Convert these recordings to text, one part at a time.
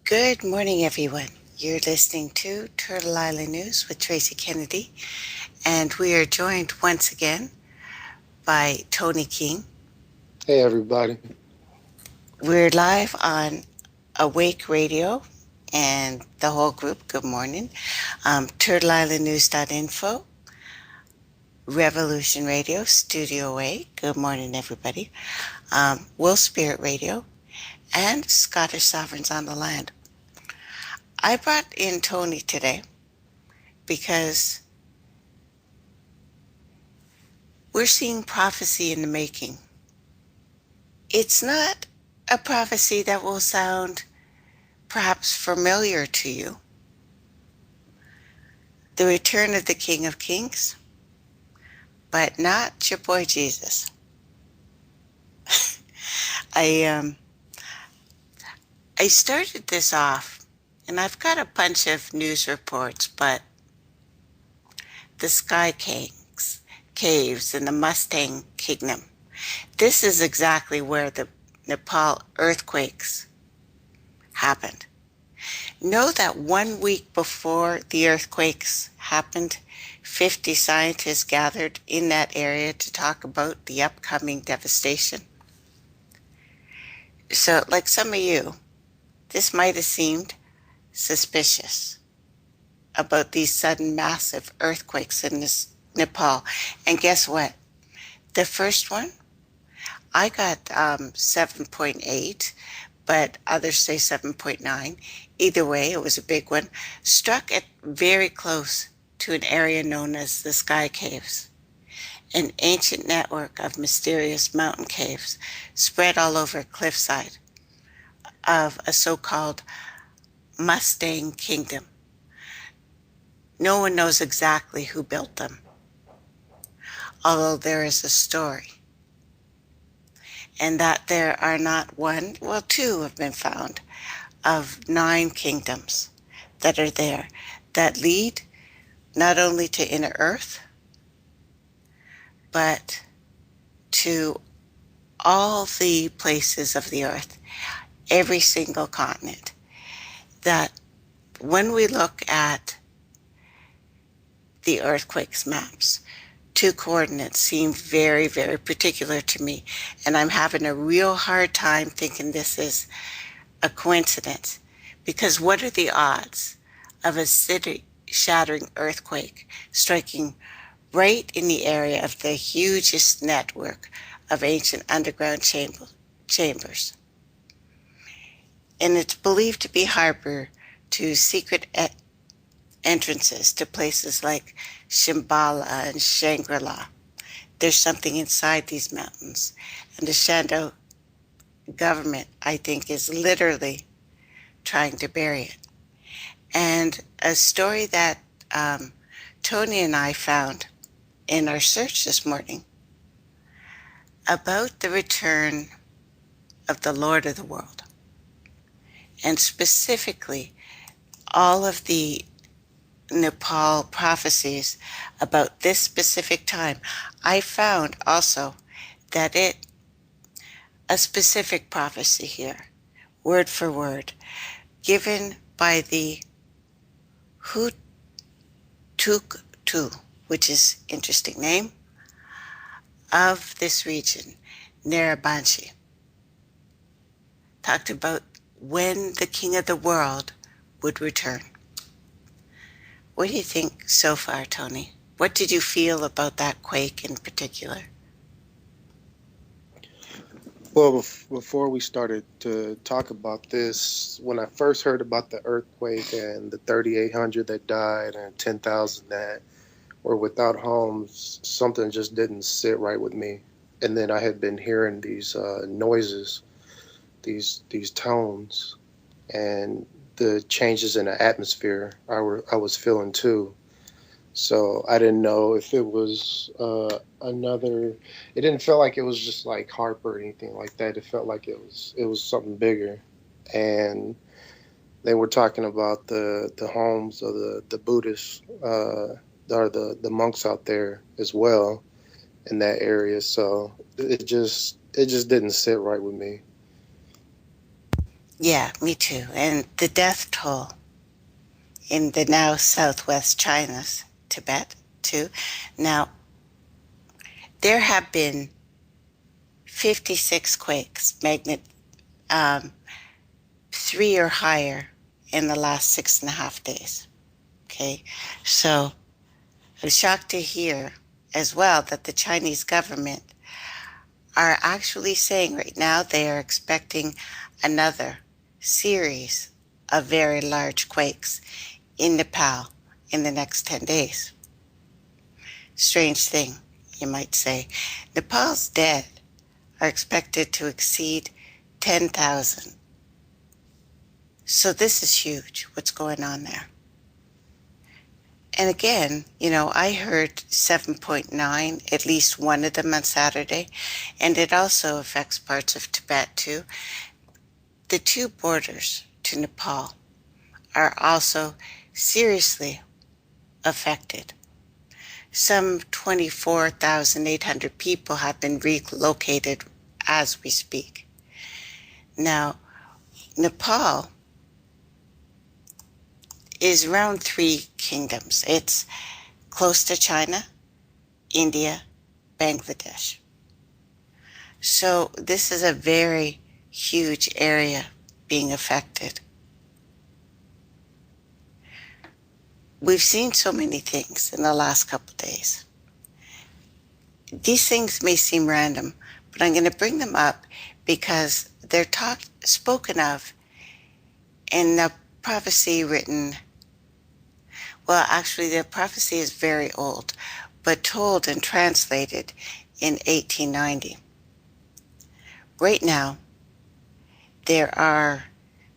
Good morning, everyone. You're listening to Turtle Island News with Tracey Kennedy, and we are joined once again by Tony King. Hey everybody. We're live on Awake Radio and the whole group. Good morning. TurtleIslandNews.info, Revolution Radio, Studio A. Good morning, everybody. Will Spirit Radio, and Scottish Sovereigns on the Land. I brought in Tony today because we're seeing prophecy in the making. It's not a prophecy that will sound perhaps familiar to you. The return of the King of Kings, but not your boy Jesus. I I started this off, and I've got a bunch of news reports, but the Sky Kings, caves in the Mustang Kingdom. This is exactly where the Nepal earthquakes happened. Know that 1 week before the earthquakes happened, 50 scientists gathered in that area to talk about the upcoming devastation. So, like some of you, this might have seemed suspicious about these sudden massive earthquakes in Nepal. And guess what? The first one, I got 7.8, but others say 7.9. Either way, it was a big one. Struck at very close to an area known as the Sky Caves, an ancient network of mysterious mountain caves spread all over a cliffside of a so-called Mustang Kingdom. No one knows exactly who built them, although there is a story. And that there are not one, well, two have been found of 9 kingdoms that are there that lead not only to inner earth, but to all the places of the earth, every single continent. That when we look at the earthquakes maps, 2 coordinates seem very, very particular to me, and I'm having a real hard time thinking this is a coincidence, because what are the odds of a city-shattering earthquake striking right in the area of the hugest network of ancient underground chambers? And it's believed to be harbor to secret entrances to places like Shambhala and Shangri-La. There's something inside these mountains, and the Shando government, I think, is literally trying to bury it. And a story that Tony and I found in our search this morning about the return of the Lord of the world, and specifically all of the Nepal prophecies about this specific time. I found also that a specific prophecy here, word for word, given by the Hutuktu, which is an interesting name, of this region, Narabanchi, talked about when the king of the world would return. What do you think so far, Tony? What did you feel about that quake in particular? Well, before we started to talk about this, when I first heard about the earthquake and the 3,800 that died and 10,000 that were without homes, something just didn't sit right with me. And then I had been hearing these noises, these tones, and the changes in the atmosphere I was feeling too. So I didn't know if it was another. It didn't feel like it was just like Harper or anything like that. It felt like it was something bigger, and they were talking about the homes of the Buddhists or the monks out there as well in that area. So it just didn't sit right with me. Yeah, me too. And the death toll in the now southwest China's Tibet too. Now, there have been 56 quakes, um, 3 or higher in the last 6.5 days. Okay, so I was shocked to hear as well that the Chinese government are actually saying right now they are expecting another series of very large quakes in Nepal in the next 10 days. Strange thing, you might say. Nepal's dead are expected to exceed 10,000. So this is huge, what's going on there. And again, I heard 7.9, at least one of them on Saturday, and it also affects parts of Tibet too. The two borders to Nepal are also seriously affected. Some 24,800 people have been relocated as we speak. Now, Nepal is around 3 kingdoms. It's close to China, India, Bangladesh. So this is a very huge area being affected. We've seen so many things in the last couple of days. These things may seem random, but I'm going to bring them up because they're spoken of in the prophecy written. Well, actually, the prophecy is very old, but told and translated in 1890. Right now, there are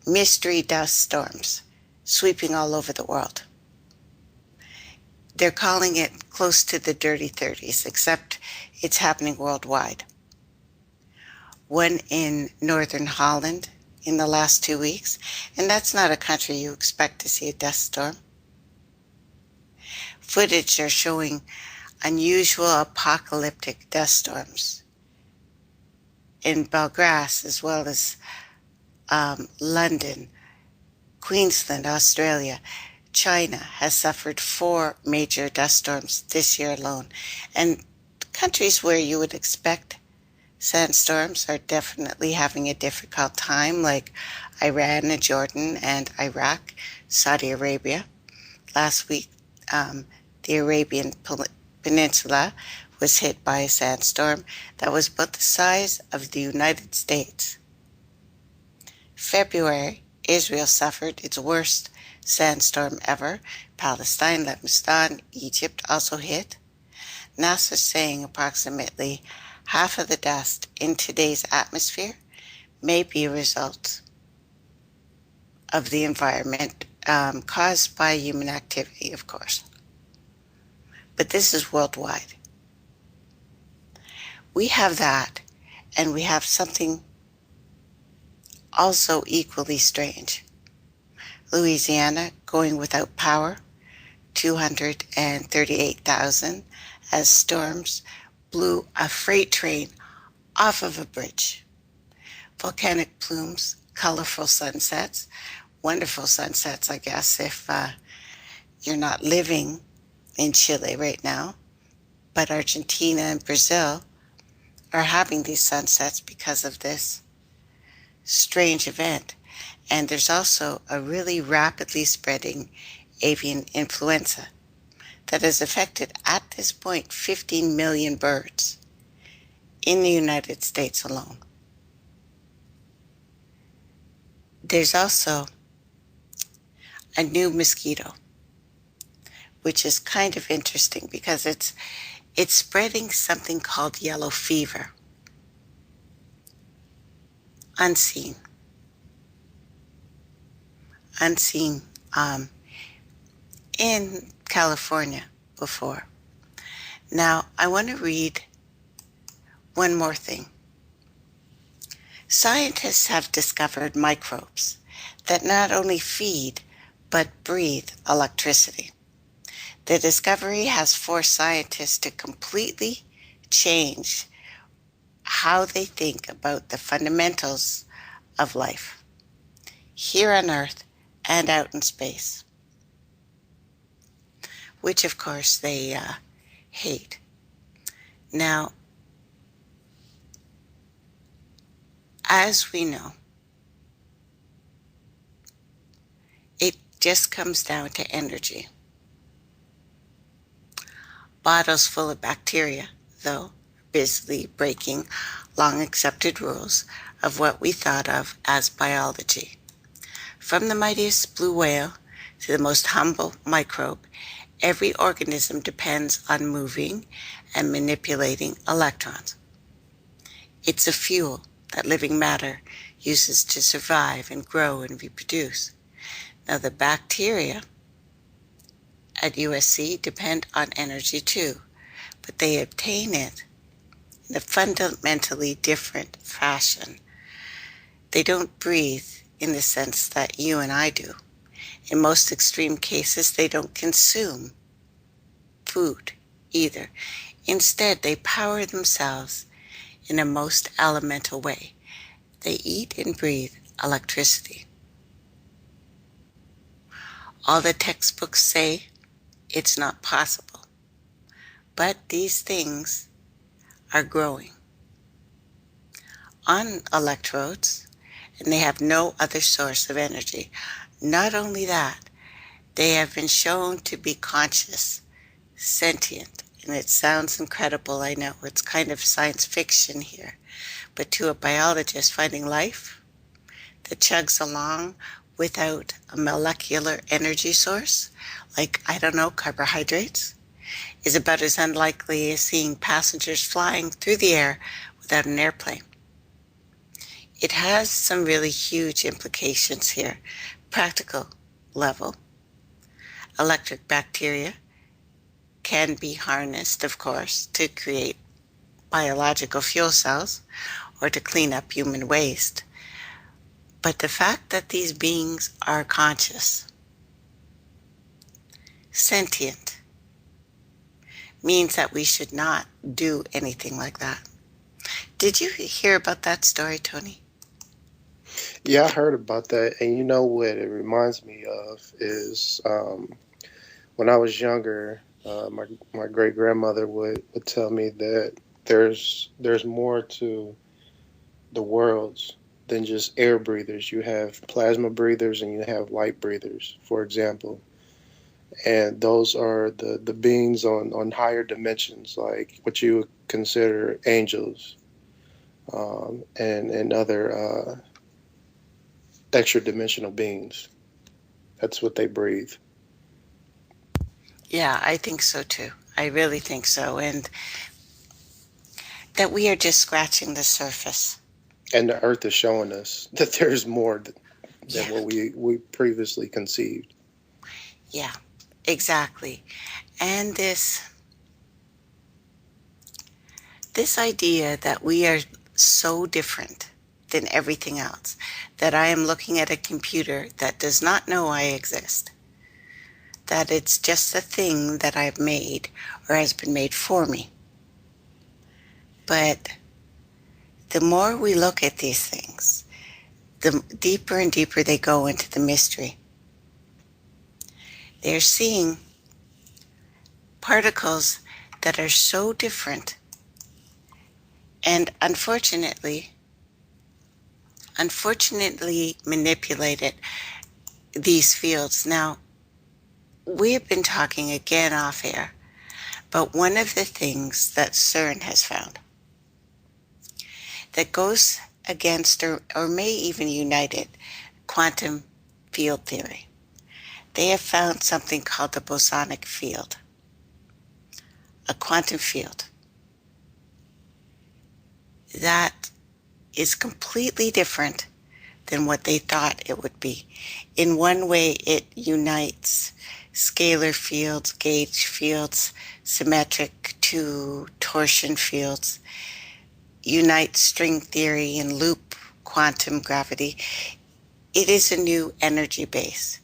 mystery dust storms sweeping all over the world. They're calling it close to the dirty 30s, except it's happening worldwide. One in northern Holland in the last 2 weeks, and that's not a country you expect to see a dust storm. Footage are showing unusual apocalyptic dust storms in Belgrass, as well as London, Queensland, Australia. China has suffered 4 major dust storms this year alone. And countries where you would expect sandstorms are definitely having a difficult time, like Iran and Jordan and Iraq, Saudi Arabia. Last week, the Arabian Peninsula was hit by a sandstorm that was about the size of the United States. February, Israel suffered its worst sandstorm ever. Palestine, Lebanon, Egypt also hit. NASA's saying approximately half of the dust in today's atmosphere may be a result of the environment caused by human activity, of course. But this is worldwide. We have that, and we have something also equally strange. Louisiana going without power, 238,000, as storms blew a freight train off of a bridge. Volcanic plumes, colorful sunsets, wonderful sunsets, I guess, if you're not living in Chile right now. But Argentina and Brazil are having these sunsets because of this strange event. And there's also a really rapidly spreading avian influenza that has affected, at this point, 15 million birds in the United States alone. There's also a new mosquito, which is kind of interesting because it's spreading something called yellow fever. Unseen in California before. Now, I want to read one more thing. Scientists have discovered microbes that not only feed but breathe electricity. The discovery has forced scientists to completely change how they think about the fundamentals of life. here on Earth and out in space, which of course they hate. Now, as we know, it just comes down to energy. Bottles full of bacteria, though, are busily breaking long accepted rules of what we thought of as biology. From the mightiest blue whale to the most humble microbe, every organism depends on moving and manipulating electrons. It's a fuel that living matter uses to survive and grow and reproduce. Now, the bacteria at USC depend on energy too, but they obtain it in a fundamentally different fashion. They don't breathe in the sense that you and I do. In most extreme cases, they don't consume food either. Instead, they power themselves in a most elemental way. They eat and breathe electricity. All the textbooks say it's not possible, but these things are growing on electrodes, and they have no other source of energy. Not only that, they have been shown to be conscious, sentient, and it sounds incredible, I know, it's kind of science fiction here, but to a biologist, finding life that chugs along without a molecular energy source, like, I don't know, carbohydrates, is about as unlikely as seeing passengers flying through the air without an airplane. It has some really huge implications here. Practical level. Electric bacteria can be harnessed, of course, to create biological fuel cells or to clean up human waste. But the fact that these beings are conscious, sentient, means that we should not do anything like that. Did you hear about that story, Tony? Yeah, I heard about that, and you know what it reminds me of is when I was younger, my great grandmother would tell me that there's more to the worlds than just air breathers. You have plasma breathers and you have light breathers, for example. And those are the beings on higher dimensions, like what you would consider angels, and other extra dimensional beings. That's what they breathe. Yeah, I think so too. I really think so. And that we are just scratching the surface. And the earth is showing us that there's more than Yeah, what we previously conceived. yeah, exactly. And this idea that we are so different than everything else, that I am looking at a computer that does not know I exist, that it's just a thing that I've made or has been made for me. But the more we look at these things, the deeper and deeper they go into the mystery. They're seeing particles that are so different and unfortunately manipulated these fields. Now, we have been talking again off air, but one of the things that CERN has found that goes against or may even unite it, quantum field theory. They have found something called the Bosonic Field, a quantum field that is completely different than what they thought it would be. In one way, it unites scalar fields, gauge fields, symmetric to torsion fields, unites string theory and loop quantum gravity. It is a new energy base.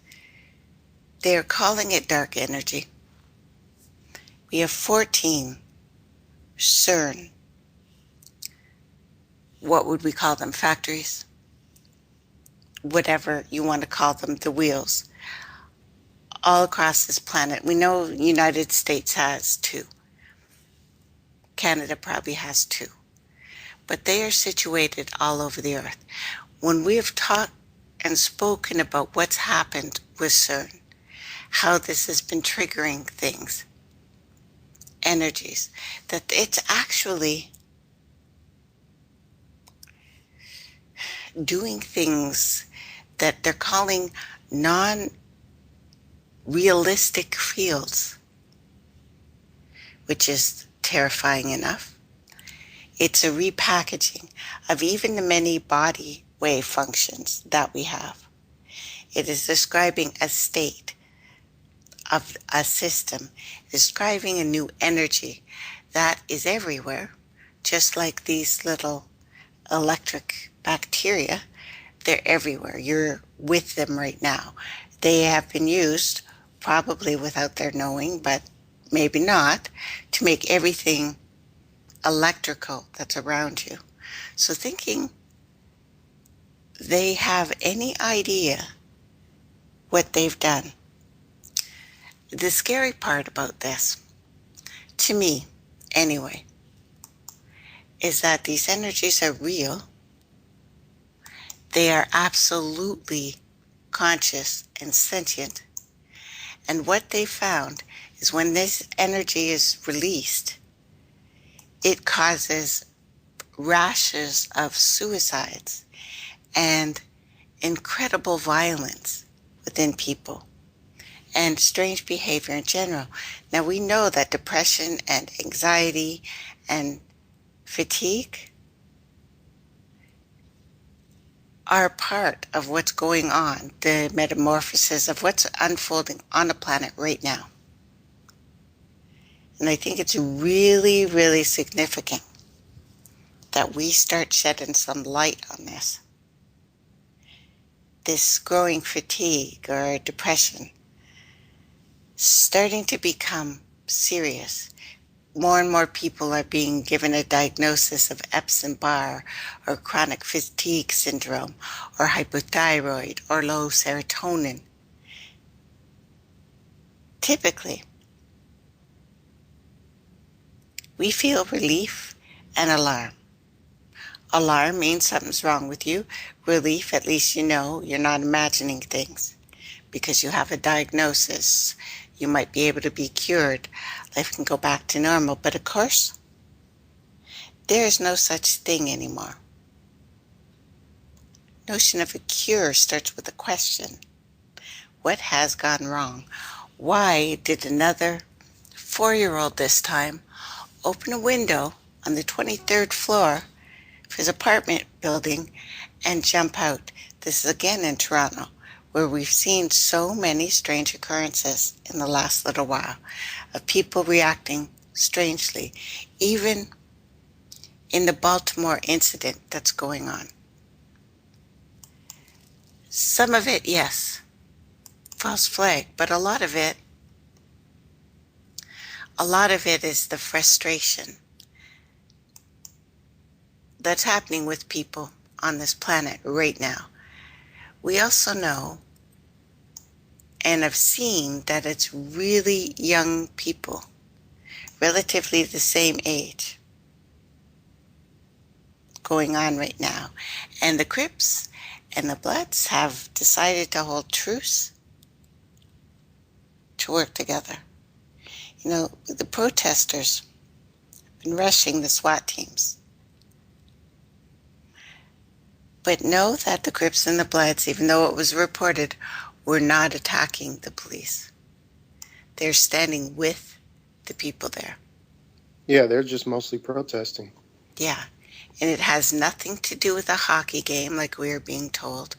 They're calling it dark energy. We have 14 CERN, what would we call them, factories, whatever you want to call them, the wheels, all across this planet. We know the United States has two. Canada probably has two. But they are situated all over the earth. When we have talked and spoken about what's happened with CERN, how this has been triggering things, energies, that it's actually doing things that they're calling non-realistic fields, which is terrifying enough. It's a repackaging of even the many body wave functions that we have. It is describing a state of a system, describing a new energy that is everywhere, just like these little electric bacteria. They're everywhere. You're with them right now. They have been used, probably without their knowing, but maybe not, to make everything electrical that's around you. So thinking they have any idea what they've done. The scary part about this, to me anyway, is that these energies are real. They are absolutely conscious and sentient. And what they found is when this energy is released, it causes rashes of suicides and incredible violence within people and strange behavior in general. Now we know that depression and anxiety and fatigue are part of what's going on, the metamorphosis of what's unfolding on the planet right now. And I think it's really, really significant that we start shedding some light on this. This growing fatigue or depression starting to become serious. More and more people are being given a diagnosis of Epstein-Barr or chronic fatigue syndrome or hypothyroid or low serotonin. Typically, we feel relief and alarm. Alarm means something's wrong with you. Relief, at least you know you're not imagining things because you have a diagnosis. You might be able to be cured. Life can go back to normal. But of course, there is no such thing anymore. Notion of a cure starts with a question. What has gone wrong? Why did another 4-year-old this time open a window on the 23rd floor of his apartment building and jump out? This is again in Toronto, where we've seen so many strange occurrences in the last little while of people reacting strangely, even in the Baltimore incident that's going on. Some of it, yes, false flag, but a lot of it is the frustration that's happening with people on this planet right now. We also know and have seen that it's really young people, relatively the same age, going on right now. And the Crips and the Bloods have decided to hold truce to work together. You know, the protesters have been rushing the SWAT teams. But know that the Crips and the Bloods, even though it was reported, were not attacking the police. They're standing with the people there. Yeah, they're just mostly protesting. Yeah, and it has nothing to do with a hockey game like we are being told.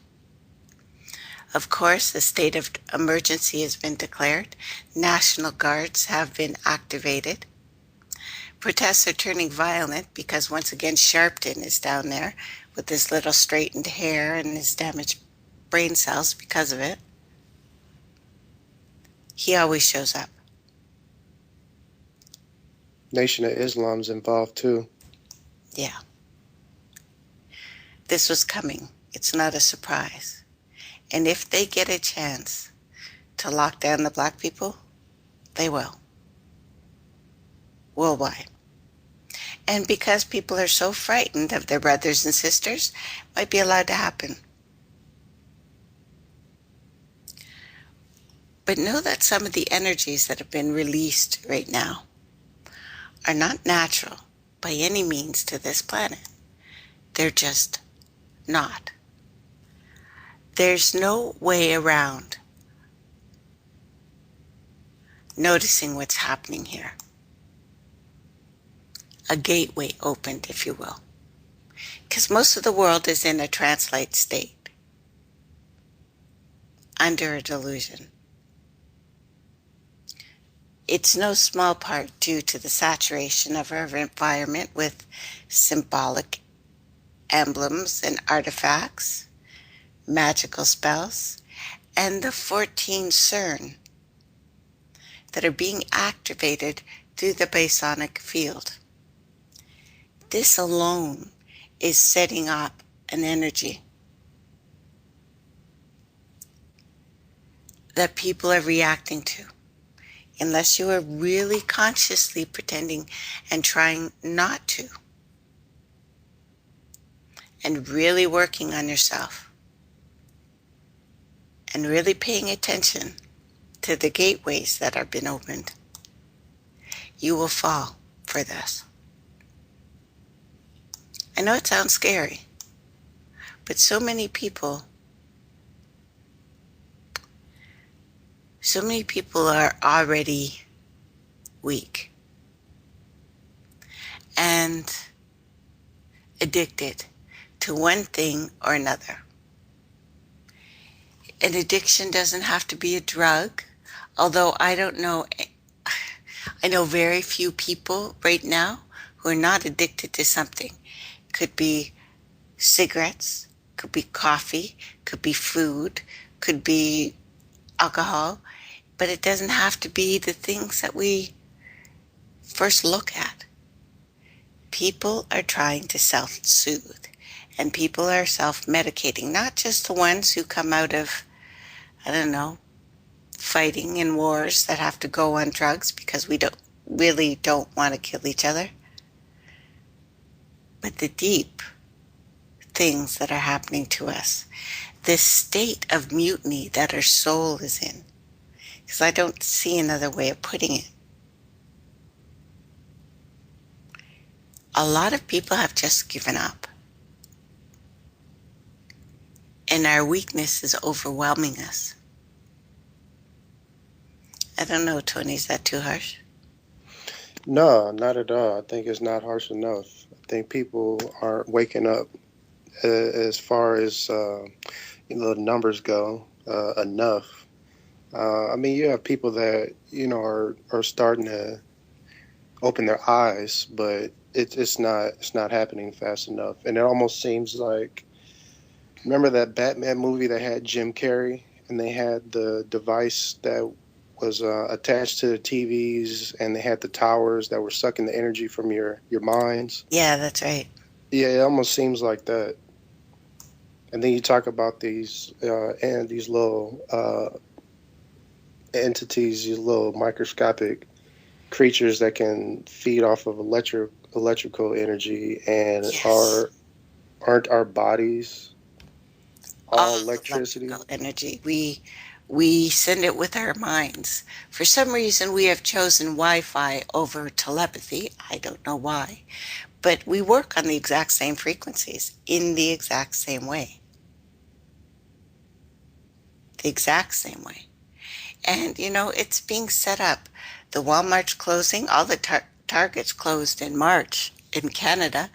Of course, a state of emergency has been declared. National Guards have been activated. Protests are turning violent because once again Sharpton is down there with his little straightened hair and his damaged brain cells because of it. He always shows up. Nation of Islam's involved too. Yeah. This was coming. It's not a surprise. And if they get a chance to lock down the black people, they will, worldwide. And because people are so frightened of their brothers and sisters, it might be allowed to happen. But know that some of the energies that have been released right now are not natural by any means to this planet. They're just not. There's no way around noticing what's happening here. A gateway opened, if you will. Because most of the world is in a trance-like state, under a delusion. It's no small part due to the saturation of our environment with symbolic emblems and artifacts, magical spells, and the 14 CERN that are being activated through the Bosonic Field. This alone is setting up an energy that people are reacting to. Unless you are really consciously pretending and trying not to, and really working on yourself, and really paying attention to the gateways that have been opened, you will fall for this. I know it sounds scary, but so many people are already weak and addicted to one thing or another. An addiction doesn't have to be a drug, although I know very few people right now who are not addicted to something. Could be cigarettes, could be coffee, could be food, could be alcohol, but it doesn't have to be the things that we first look at. People are trying to self-soothe, and people are self-medicating, not just the ones who come out of, fighting in wars that have to go on drugs because we don't want to kill each other, but the deep things that are happening to us, this state of mutiny that our soul is in, because I don't see another way of putting it. A lot of people have just given up. And our weakness is overwhelming us. I don't know, Tony, is that too harsh? No, not at all. I think it's not harsh enough. I think people aren't waking up as far as the numbers go enough. You have people that are starting to open their eyes, but it's not happening fast enough. And it almost seems like, remember that Batman movie that had Jim Carrey, and they had the device that was attached to the TVs, and they had the towers that were sucking the energy from your minds. Yeah, that's right. Yeah, it almost seems like that. And then you talk about these little entities, these little microscopic creatures that can feed off of electrical energy, and Yes. aren't our bodies all electricity? Electrical energy. We send it with our minds. For some reason, we have chosen Wi-Fi over telepathy. I don't know why. But we work on the exact same frequencies in the exact same way. The exact same way. And, it's being set up. The Walmart's closing. All the Targets closed in March in Canada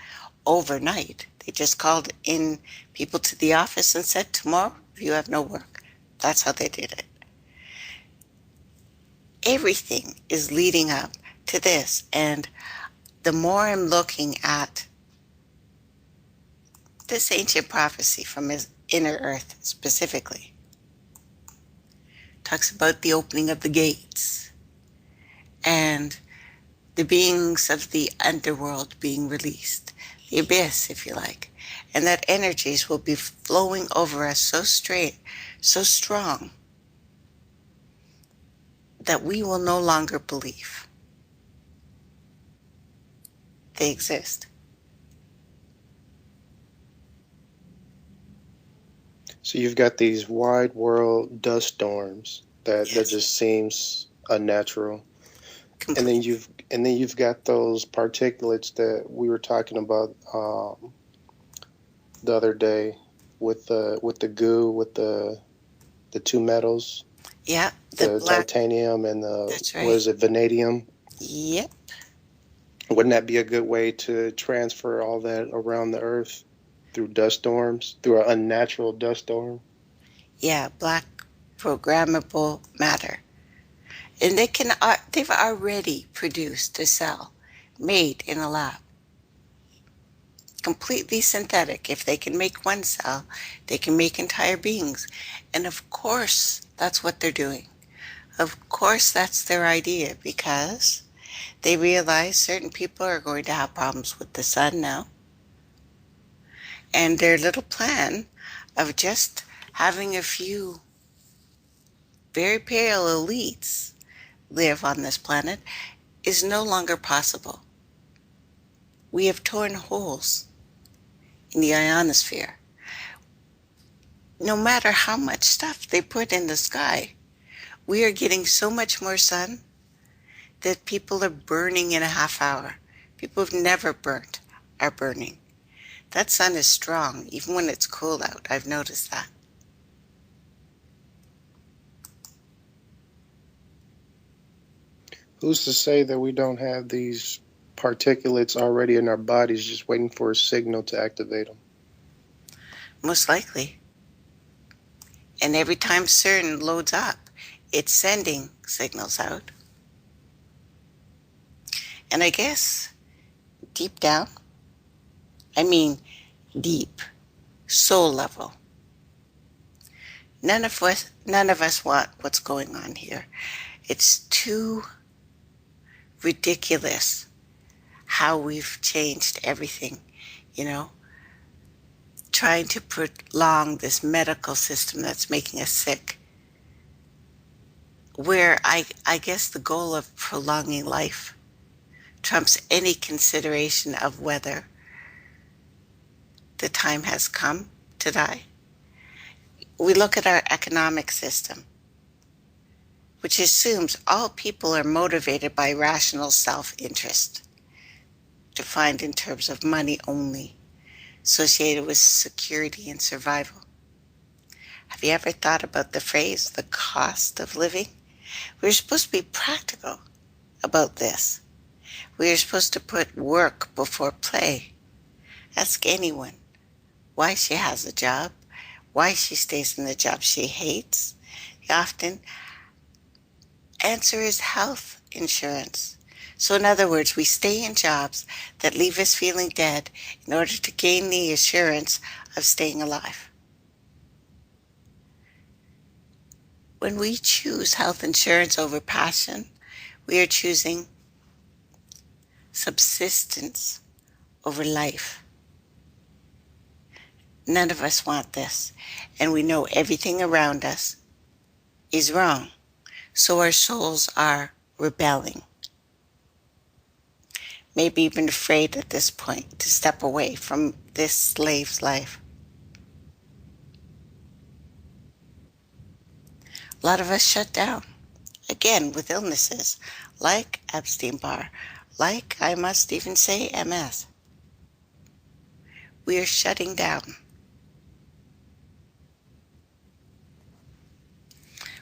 overnight. They just called in people to the office and said, tomorrow you have no work. That's how they did it. Everything is leading up to this. And the more I'm looking at this ancient prophecy from his inner earth specifically, talks about the opening of the gates and the beings of the underworld being released, the abyss, if you like. and that energies will be flowing over us so straight, so strong, that we will no longer believe they exist. So you've got these wide world dust storms that Yes, just seems unnatural. And then completely. you've got those particulates that we were talking about the other day with the goo with the two metals, Yeah, the the black, titanium and the that's what right. is it, vanadium? Yep. Wouldn't that be a good way to transfer all that around the earth through dust storms, through an unnatural dust storm? Yeah, black programmable matter. And they've already produced a cell made in a lab, completely synthetic. If they can make one cell, they can make entire beings. And of course, that's what they're doing. Of course, that's their idea, because they realize certain people are going to have problems with the sun now. And their little plan of just having a few very pale elites live on this planet is no longer possible. We have torn holes in the ionosphere. No matter how much stuff they put in the sky, we are getting so much more sun that people are burning in a half hour. People who've never burnt are burning. That sun is strong, even when it's cold out. I've noticed that. Who's to say that we don't have these particulates already in our bodies just waiting for a signal to activate them? Most likely. And every time CERN loads up, it's sending signals out. And I guess deep down, I mean deep, soul level, none of us want what's going on here. It's too ridiculous how we've changed everything, you know, trying to prolong this medical system that's making us sick. Where I guess the goal of prolonging life trumps any consideration of whether the time has come to die. We look at our economic system, which assumes all people are motivated by rational self-interest, defined in terms of money only, associated with security and survival. Have you ever thought about the phrase, the cost of living? We're supposed to be practical about this. We are supposed to put work before play. Ask anyone why she has a job, why she stays in the job she hates. The often answer is health insurance. So in other words, we stay in jobs that leave us feeling dead in order to gain the assurance of staying alive. When we choose health insurance over passion, we are choosing subsistence over life. None of us want this, and we know everything around us is wrong. So our souls are rebelling, maybe even afraid at this point to step away from this slave's life. A lot of us shut down, again with illnesses like Epstein-Barr, like I must even say MS. We are shutting down.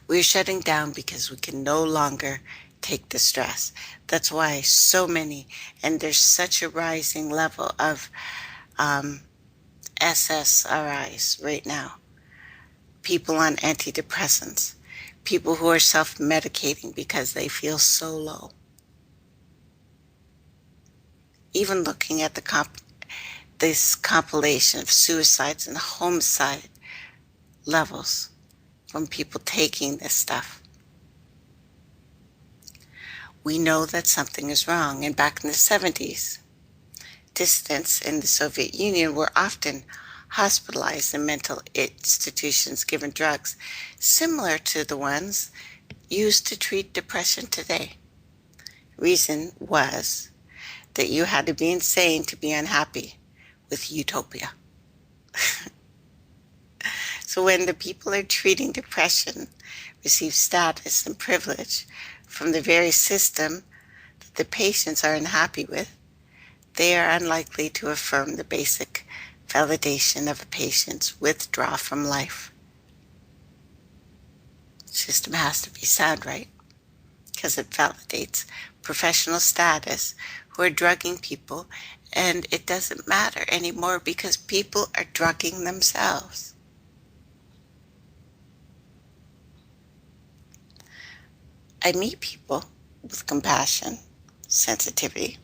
We are shutting down because we can no longer take the stress. That's why so many, and there's such a rising level of SSRIs right now. People on antidepressants, people who are self-medicating because they feel so low. Even looking at this compilation of suicides and homicide levels from people taking this stuff, we know that something is wrong. And back in the 70s, dissidents in the Soviet Union were often hospitalized in mental institutions given drugs similar to the ones used to treat depression today. Reason was that you had to be insane to be unhappy with utopia. So when the people are treating depression receive status and privilege from the very system that the patients are unhappy with, they are unlikely to affirm the basic validation of a patient's withdrawal from life. The system has to be sound, right? Because it validates professional status who are drugging people, and it doesn't matter anymore because people are drugging themselves. I meet people with compassion, sensitivity,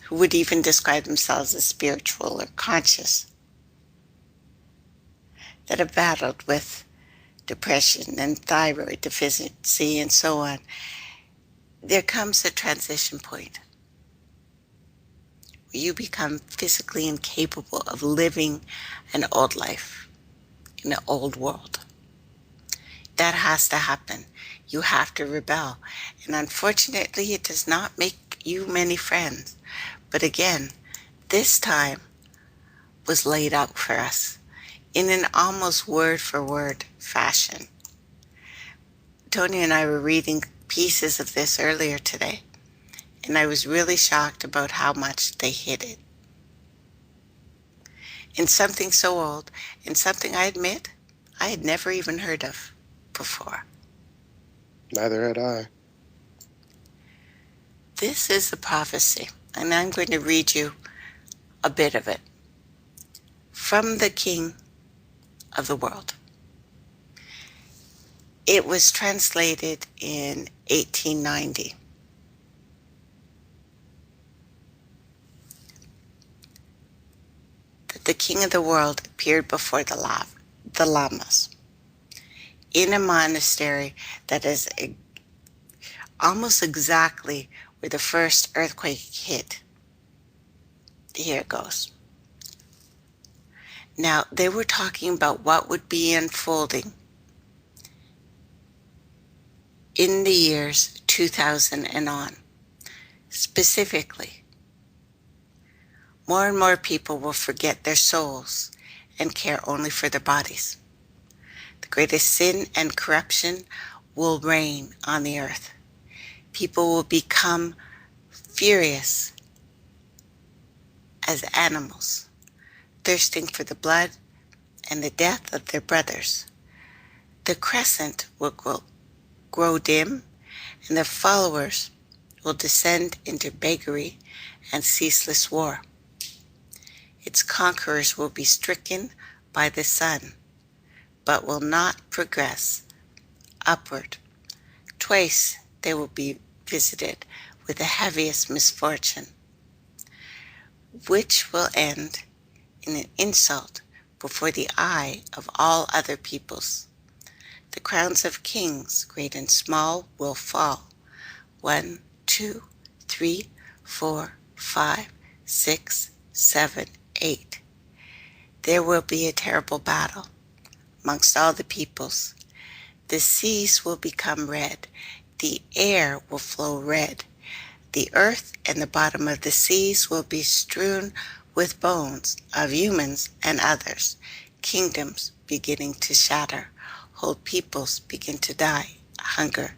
who would even describe themselves as spiritual or conscious, that have battled with depression and thyroid deficiency and so on. There comes a transition point where you become physically incapable of living an old life in an old world. That has to happen. You have to rebel. And unfortunately, it does not make you many friends. But again, this time was laid out for us in an almost word-for-word fashion. Tony and I were reading pieces of this earlier today, and I was really shocked about how much they hit it. In something so old, in something I admit I had never even heard of before. Neither had I. This is a prophecy, and I'm going to read you a bit of it from the King of the World. It was translated in 1890. That the King of the World appeared before the lamas in a monastery that is almost exactly where the first earthquake hit. Here it goes. Now, they were talking about what would be unfolding in the years 2000 and on. Specifically, more and more people will forget their souls and care only for their bodies. The greatest sin and corruption will reign on the earth. People will become furious as animals, thirsting for the blood and the death of their brothers. The crescent will grow dim, and their followers will descend into beggary and ceaseless war. Its conquerors will be stricken by the sun, but will not progress upward. Twice they will be visited with the heaviest misfortune, which will end in an insult before the eye of all other peoples. The crowns of kings, great and small, will fall. 1, 2, 3, 4, 5, 6, 7, 8. There will be a terrible battle amongst all the peoples. The seas will become red. The air will flow red. The earth and the bottom of the seas will be strewn with bones of humans and others. Kingdoms beginning to shatter. Whole peoples begin to die. Hunger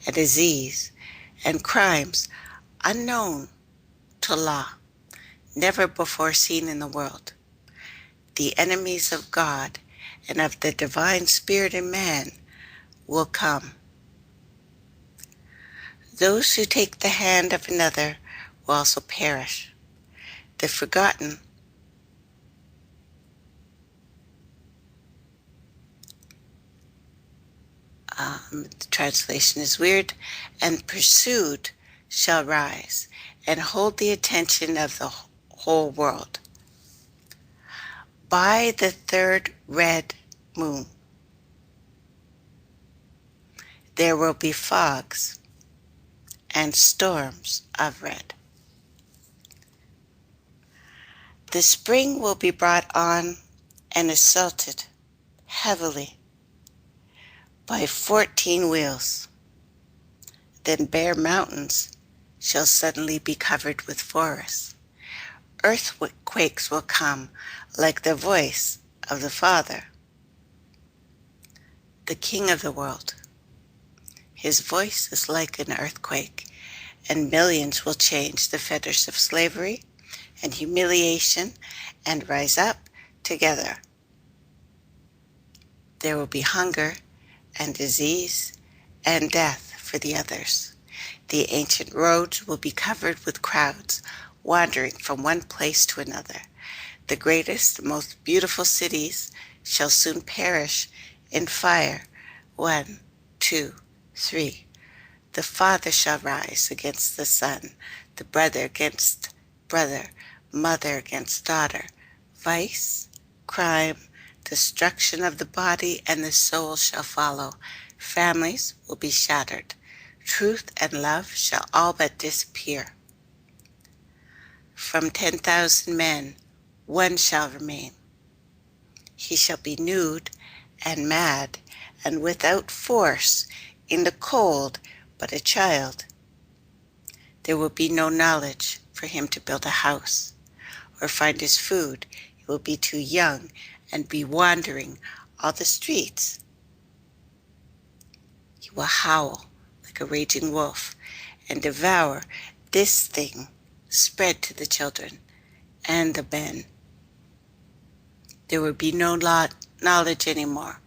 and disease and crimes unknown to law, never before seen in the world. The enemies of God and of the divine spirit in man will come. Those who take the hand of another will also perish. The forgotten the translation is weird, and pursued shall rise and hold the attention of the whole world. By the third red moon, there will be fogs and storms of red. The spring will be brought on and assaulted heavily by 14 wheels. Then bare mountains shall suddenly be covered with forests. Earthquakes will come like the voice of the Father, the King of the world. His voice is like an earthquake, and millions will change the fetters of slavery and humiliation and rise up together. There will be hunger and disease and death for the others. The ancient roads will be covered with crowds wandering from one place to another. The greatest, most beautiful cities shall soon perish in fire. 1, 2, 3. The father shall rise against the son, the brother against brother, mother against daughter. Vice, crime, destruction of the body and the soul shall follow. Families will be shattered. Truth and love shall all but disappear. From 10,000 men, one shall remain. He shall be nude and mad and without force, in the cold, but a child. There will be no knowledge for him to build a house or find his food. He will be too young and be wandering all the streets. He will howl like a raging wolf and devour this thing spread to the children and the men. There will be no knowledge anymore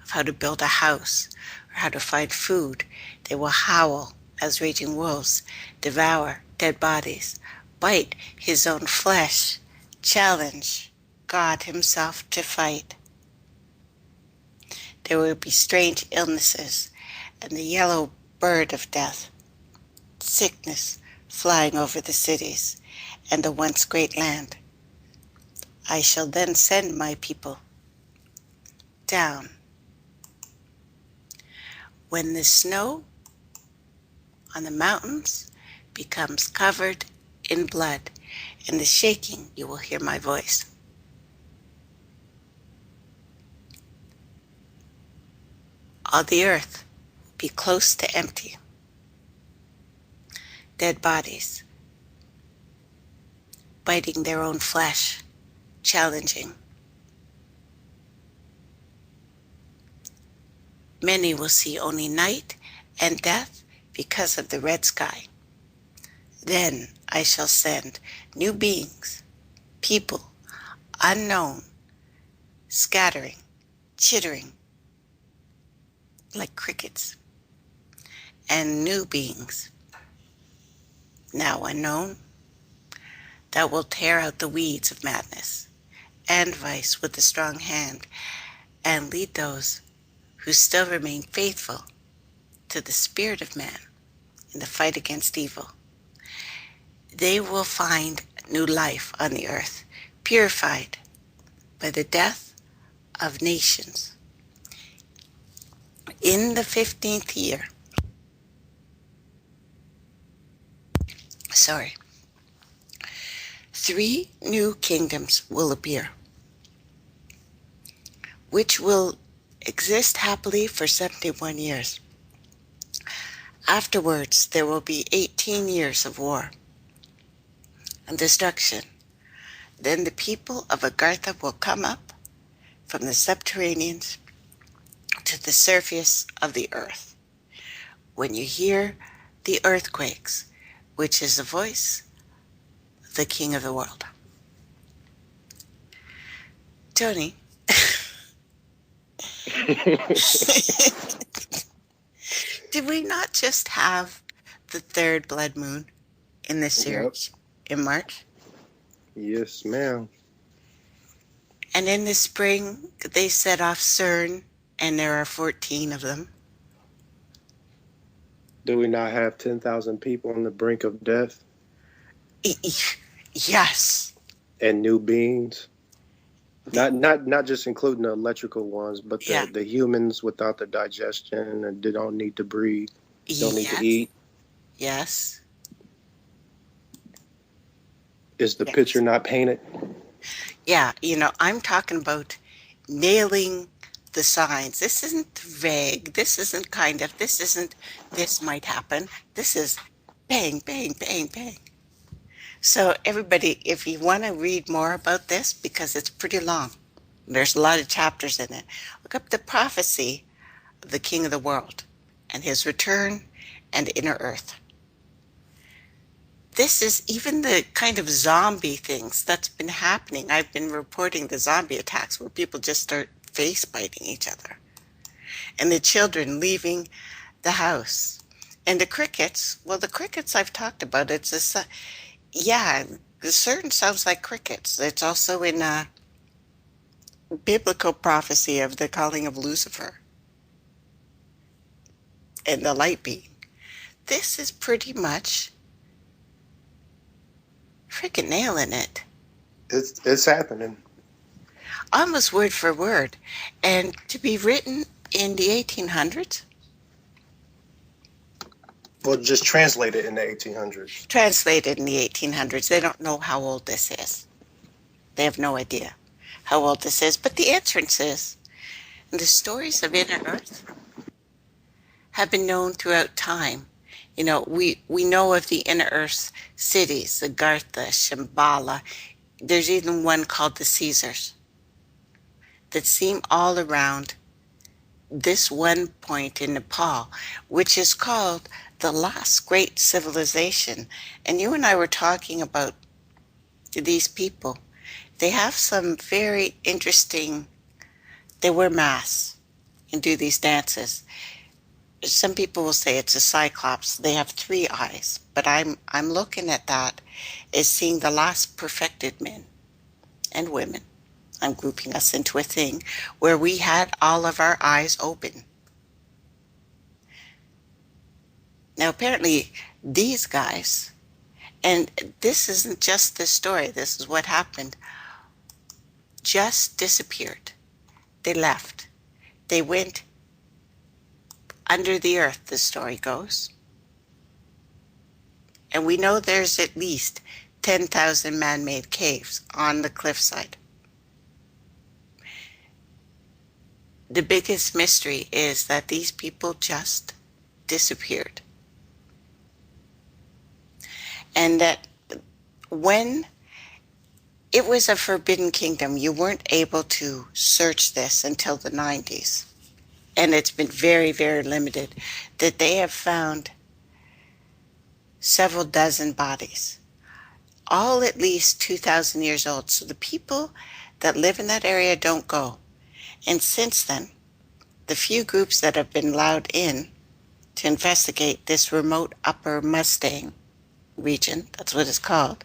of how to build a house or how to find food. They will howl as raging wolves, devour dead bodies, bite his own flesh, challenge God himself to fight. There will be strange illnesses and the yellow bird of death, sickness flying over the cities and the once great land. I shall then send my people down. When the snow on the mountains becomes covered in blood, in the shaking you will hear my voice. All the earth will be close to empty. Dead bodies, biting their own flesh, challenging. Many will see only night and death because of the red sky. Then I shall send new beings, people, unknown, scattering, chittering like crickets, and new beings, now unknown, that will tear out the weeds of madness and vice with a strong hand and lead those who still remain faithful to the spirit of man in the fight against evil. They will find new life on the earth, purified by the death of nations. In the 15th year, 3 new kingdoms will appear, which will exist happily for 71 years. Afterwards, there will be 18 years of war and destruction. Then the people of Agartha will come up from the subterranean to the surface of the earth. When you hear the earthquakes, which is the voice of the King of the world. Tony, did we not just have the 3rd blood moon in this series in March? Yes, ma'am. And in the spring, they set off CERN, and there are 14 of them. Do we not have 10,000 people on the brink of death? Yes. And new beings? Not just including the electrical ones, but the humans without the digestion and they don't need to breathe, don't need to eat. Yes. Is the picture Yes. not painted? Yeah, I'm talking about nailing the signs. This isn't vague. This isn't kind of. This isn't this might happen. This is bang, bang, bang, bang. So, everybody, if you want to read more about this, because it's pretty long, there's a lot of chapters in it, look up the prophecy of the King of the World and his return and inner earth. This is even the kind of zombie things that's been happening. I've been reporting the zombie attacks where people just start face biting each other, and the children leaving the house. And the crickets, well, the crickets I've talked about, yeah, the CERN sounds like crickets. It's also in a biblical prophecy of the calling of Lucifer and the light being. This is pretty much freaking nailing it. It's happening. Almost word for word. And to be written in the 1800s, Well, just translate it in the 1800s. translated in the 1800s, they don't know how old this is. They have no idea how old this is. But the entrance is. And the stories of inner earth have been known throughout time. We know of the inner earth cities, Agartha, Shambhala. There's even one called the Caesars that seem all around this one point in Nepal, which is called the last great civilization. And you and I were talking about these people. They have some very interesting, they wear masks and do these dances. Some people will say it's a cyclops. They have three eyes, but I'm looking at that as seeing the last perfected men and women. I'm grouping us into a thing where we had all of our eyes open. Now, apparently, these guys, and this isn't just the story, this is what happened, just disappeared. They left. They went under the earth, the story goes. And we know there's at least 10,000 man-made caves on the cliffside. The biggest mystery is that these people just disappeared. And that when it was a forbidden kingdom, you weren't able to search this until the 90s. And it's been very, very limited, that they have found several dozen bodies, all at least 2,000 years old. So the people that live in that area don't go. And since then, the few groups that have been allowed in to investigate this remote Upper Mustang region, that's what it's called,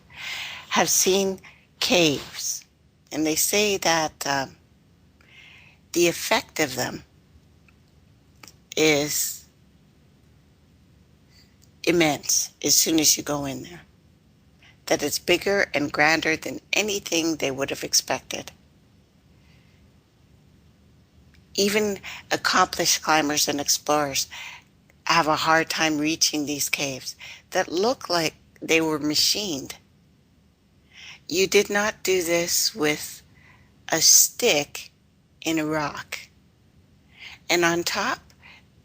have seen caves. And they say that the effect of them is immense as soon as you go in there. That it's bigger and grander than anything they would have expected. Even accomplished climbers and explorers have a hard time reaching these caves that look like they were machined. You did not do this with a stick in a rock. And on top,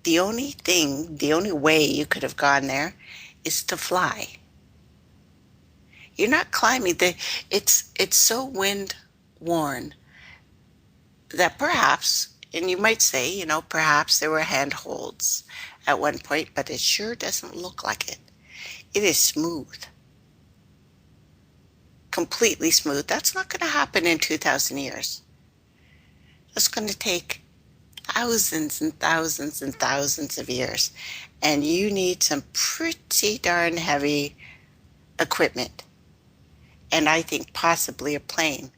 the only way you could have gone there is to fly. You're not climbing. It's so wind worn that perhaps, and you might say, perhaps there were handholds at one point, but it sure doesn't look like it. It is smooth. Completely smooth. That's not going to happen in 2,000 years. It's going to take thousands and thousands and thousands of years. And you need some pretty darn heavy equipment. And I think possibly a plane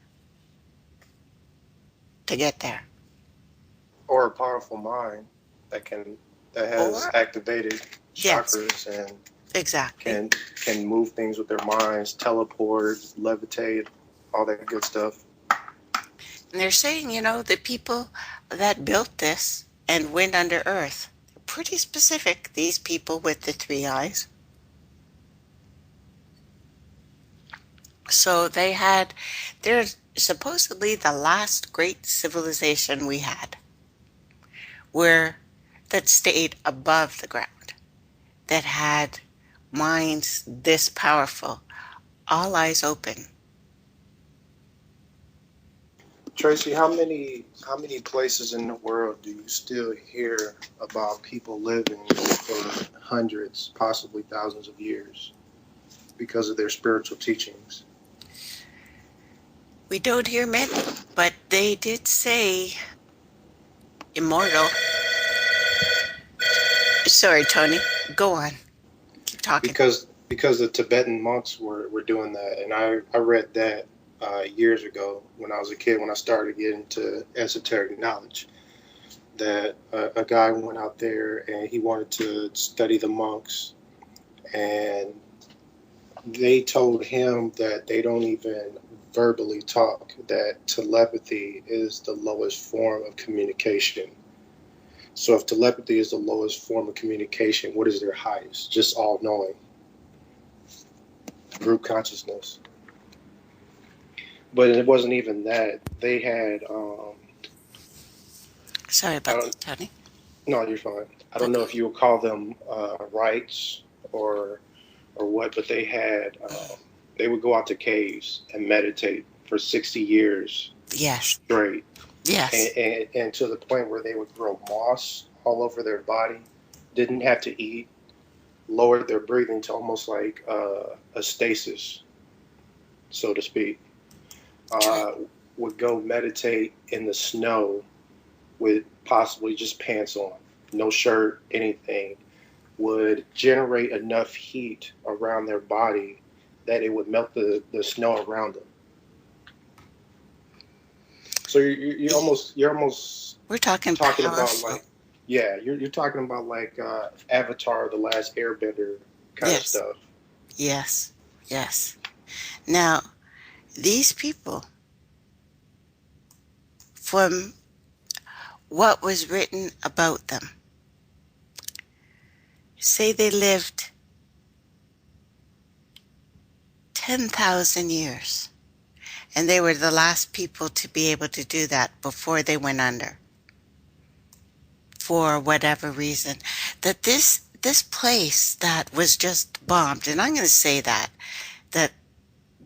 to get there. Or a powerful mind that has activated chakras, yes, and exactly can move things with their minds, teleport, levitate, all that good stuff. And they're saying, the people that built this and went under earth, they're pretty specific, these people with the three eyes. So they're supposedly the last great civilization we had, where that stayed above the ground, that had minds this powerful, all eyes open. Tracy, how many places in the world do you still hear about people living for hundreds, possibly thousands of years because of their spiritual teachings? We don't hear many, but they did say immortal. Sorry, Tony. Go on. Keep talking. Because the Tibetan monks were doing that, and I read that years ago when I was a kid when I started getting into esoteric knowledge. That a guy went out there and he wanted to study the monks, and they told him that they don't even verbally talk, that telepathy is the lowest form of communication. So if telepathy is the lowest form of communication, what is their highest? Just all knowing, group consciousness. But it wasn't even that. They had Sorry I about don't that, Tony. no, you're fine. I don't know Okay. if you would call them rites or what, but they would go out to caves and meditate for 60 years Yes. straight, and, Yes. and, and to the point where they would grow moss all over their body, didn't have to eat, lowered their breathing to almost like a stasis, so to speak. True. Uh, would go meditate in the snow with possibly just pants on, no shirt, anything, would generate enough heat around their body that it would melt the snow around them. So you're almost We're talking talking about powerful. like, yeah, you're talking about like Avatar, the Last Airbender kind of Yes. stuff. Yes. Yes. Now, these people, from what was written about them, say they lived 10,000 years, and they were the last people to be able to do that before they went under, for whatever reason. That this place that was just bombed, and I'm going to say that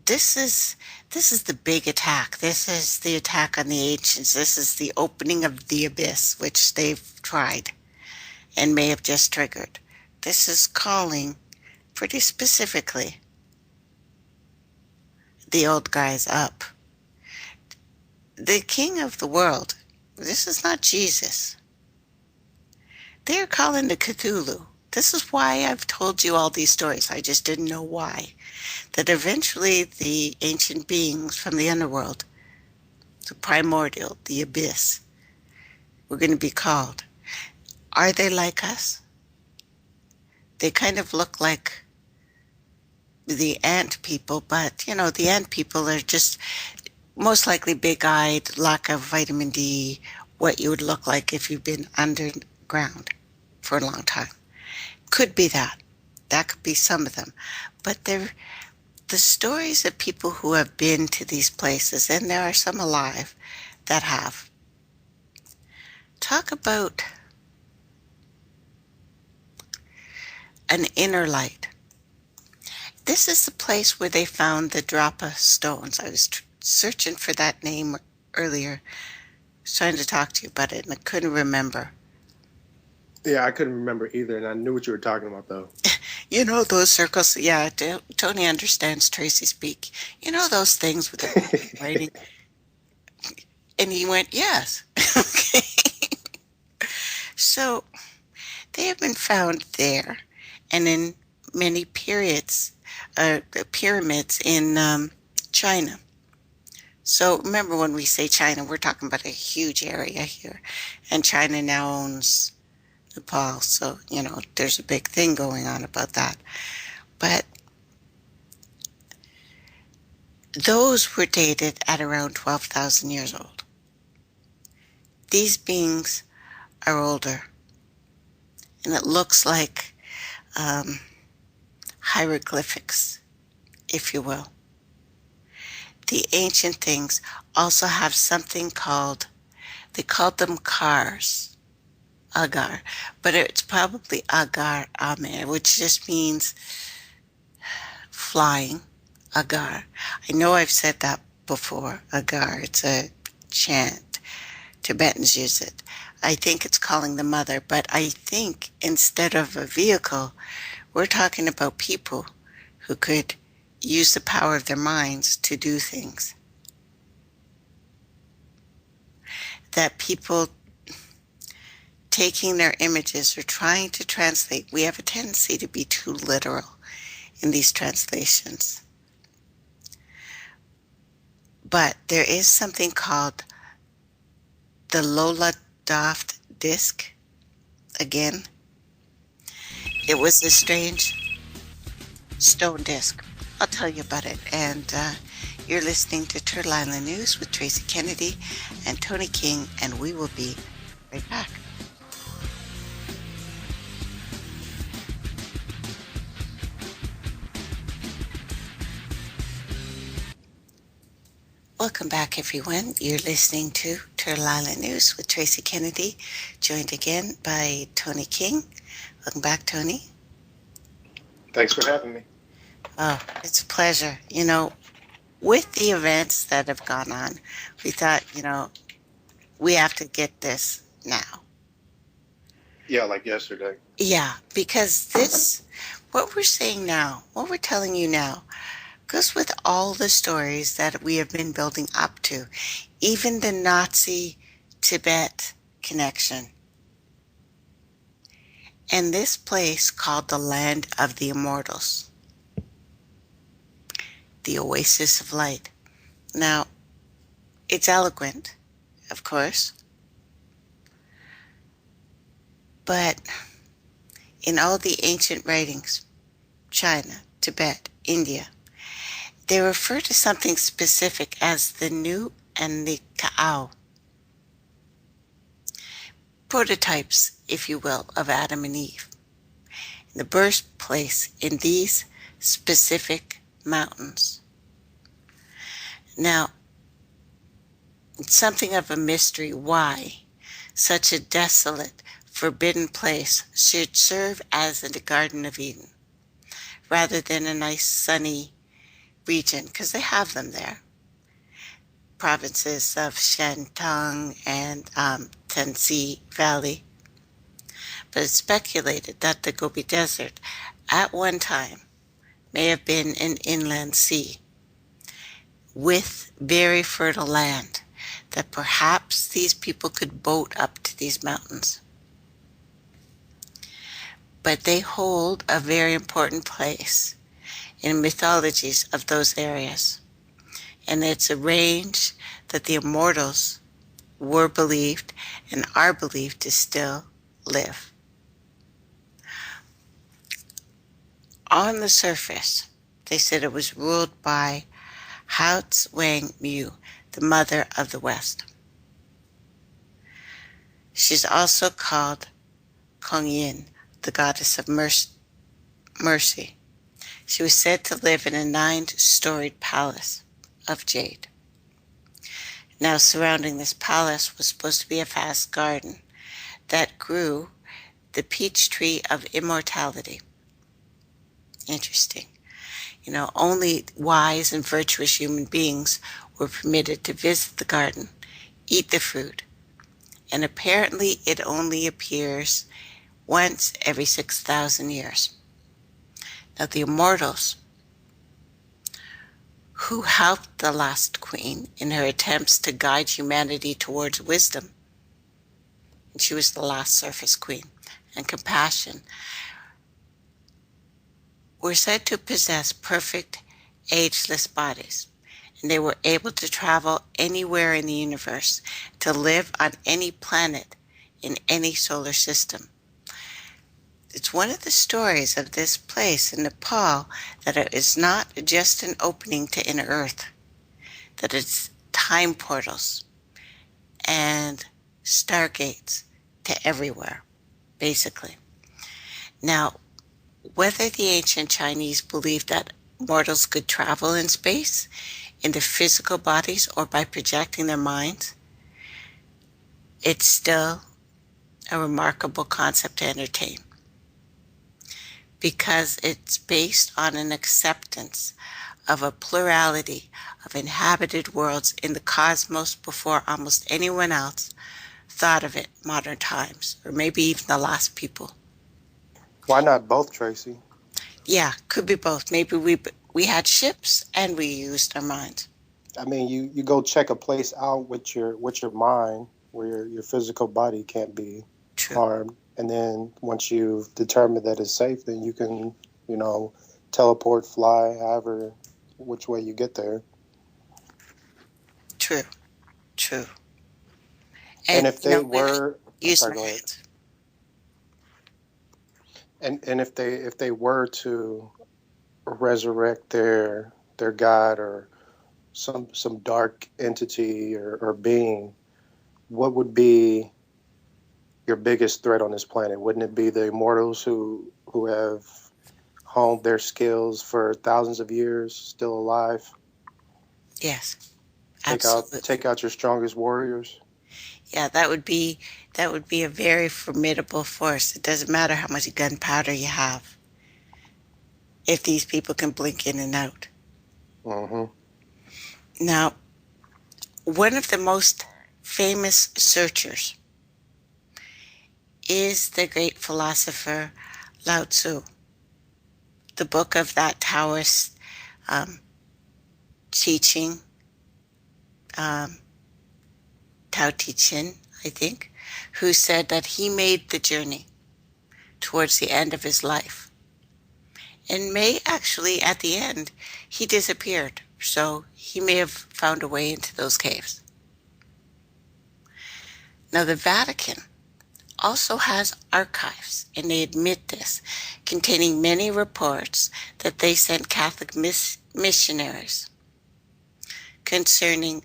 this is this is the big attack. This is the attack on the ancients. This is the opening of the abyss, which they've tried and may have just triggered. This is calling pretty specifically the old guys up. The king of the world, this is not Jesus. They're calling the Cthulhu. This is why I've told you all these stories. I just didn't know why. That eventually the ancient beings from the underworld, the primordial, the abyss, were going to be called. Are they like us? They kind of look like the ant people, but the ant people are just most likely big-eyed, lack of vitamin D, what you would look like if you've been underground for a long time. Could be that. That could be some of them. But they're the stories of people who have been to these places, and there are some alive that have. Talk about an inner light. This is the place where they found the Drapa stones. I was searching for that name earlier, trying to talk to you about it, and I couldn't remember. Yeah, I couldn't remember either, and I knew what you were talking about though. Those circles. Yeah, Tony understands Tracy speak. Those things with the writing. And he went, yes. Okay. So they have been found there and in many pyramids in China. So remember, when we say China, we're talking about a huge area here. And China now owns Nepal. So, there's a big thing going on about that. But those were dated at around 12,000 years old. These beings are older. And it looks like hieroglyphics, if you will. the ancient things also have something called, they called them cars, agar, but it's probably agar amer, which just means flying, agar. I know I've said that before, agar. It's a chant. Tibetans use it. I think it's calling the mother, but I think instead of a vehicle, we're talking about people who could use the power of their minds to do things. That people taking their images or trying to translate, we have a tendency to be too literal in these translations. But there is something called the Lola Daft disc. Again, it was a strange stone disc. I'll tell you about it. And you're listening to Turtle Island News with Tracey Kennedy and Tony King, and we will be right back. Welcome back, everyone. You're listening to Turtle Island News with Tracey Kennedy, joined again by Tony King. Welcome back, Tony. Thanks for having me. Oh, it's a pleasure. You know, with the events that have gone on, we thought, we have to get this now. Yeah, like yesterday. Yeah, because this, what we're saying now, what we're telling you now, goes with all the stories that we have been building up to, even the Nazi Tibet connection. And this place called the Land of the Immortals, the Oasis of Light. Now, it's eloquent, of course, but in all the ancient writings, China, Tibet, India, they refer to something specific as the Nu and the Ka'au, prototypes, if you will, of Adam and Eve. The birthplace in these specific mountains. Now, it's something of a mystery why such a desolate, forbidden place should serve as the Garden of Eden, rather than a nice sunny region, because they have them there. Provinces of Shantung and Tensi Valley. But it's speculated that the Gobi Desert at one time may have been an inland sea with very fertile land, that perhaps these people could boat up to these mountains. But they hold a very important place in mythologies of those areas. And it's arranged that the immortals were believed and are believed to still live. On the surface, they said it was ruled by Hao Wang Mu, the mother of the West. She's also called Kong Yin, the goddess of mercy. She was said to live in a 9-storied palace of jade. Now, surrounding this palace was supposed to be a vast garden that grew the peach tree of immortality. Interesting. Only wise and virtuous human beings were permitted to visit the garden, eat the fruit, and apparently it only appears once every 6,000 years. Now, the immortals, who helped the last queen in her attempts to guide humanity towards wisdom, and she was the last surface queen, and compassion, were said to possess perfect, ageless bodies, and they were able to travel anywhere in the universe, to live on any planet in any solar system. It's one of the stories of this place in Nepal that it is not just an opening to inner earth, that it's time portals and stargates to everywhere, basically. Now, whether the ancient Chinese believed that mortals could travel in space in the physical bodies or by projecting their minds, it's still a remarkable concept to entertain because it's based on an acceptance of a plurality of inhabited worlds in the cosmos before almost anyone else thought of it modern times, or maybe even the last people. Why not both, Tracy? Yeah, could be both. Maybe we had ships and we used our minds. I mean, you go check a place out with your mind where your physical body can't be True. harmed, and then once you've determined that it's safe, then you can, teleport, fly, however, which way you get there. True. True. And if they women were, I'm use sorry, their go ahead. hands. And if they were to resurrect their god or some dark entity or being, what would be your biggest threat on this planet? Wouldn't it be the immortals who have honed their skills for thousands of years, still alive? Yes, Take absolutely. out your strongest warriors. Yeah, that would be a very formidable force. It doesn't matter how much gunpowder you have if these people can blink in and out. Mm-hmm. Now, one of the most famous searchers is the great philosopher Lao Tzu. The book of that Taoist teaching, um, Tao Te Ching, I think, who said that he made the journey towards the end of his life. And may actually, at the end, he disappeared. So he may have found a way into those caves. Now, the Vatican also has archives, and they admit this, containing many reports that they sent Catholic missionaries concerning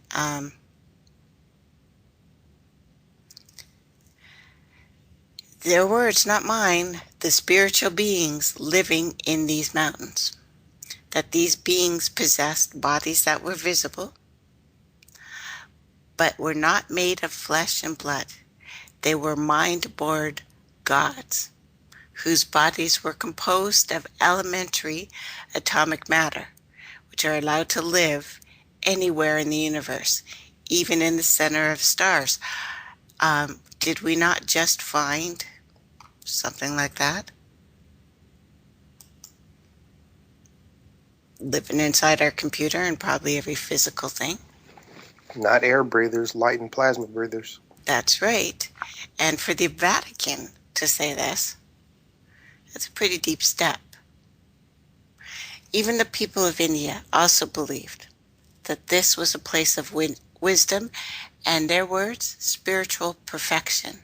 their words, not mine, the spiritual beings living in these mountains. That these beings possessed bodies that were visible, but were not made of flesh and blood. They were mind-bored gods, whose bodies were composed of elementary atomic matter, which are allowed to live anywhere in the universe, even in the center of stars. Did we not just find something like that? Living inside our computer and probably every physical thing. Not air breathers, light and plasma breathers. That's right. And for the Vatican to say this, that's a pretty deep step. Even the people of India also believed that this was a place of wisdom and, their words, spiritual perfection,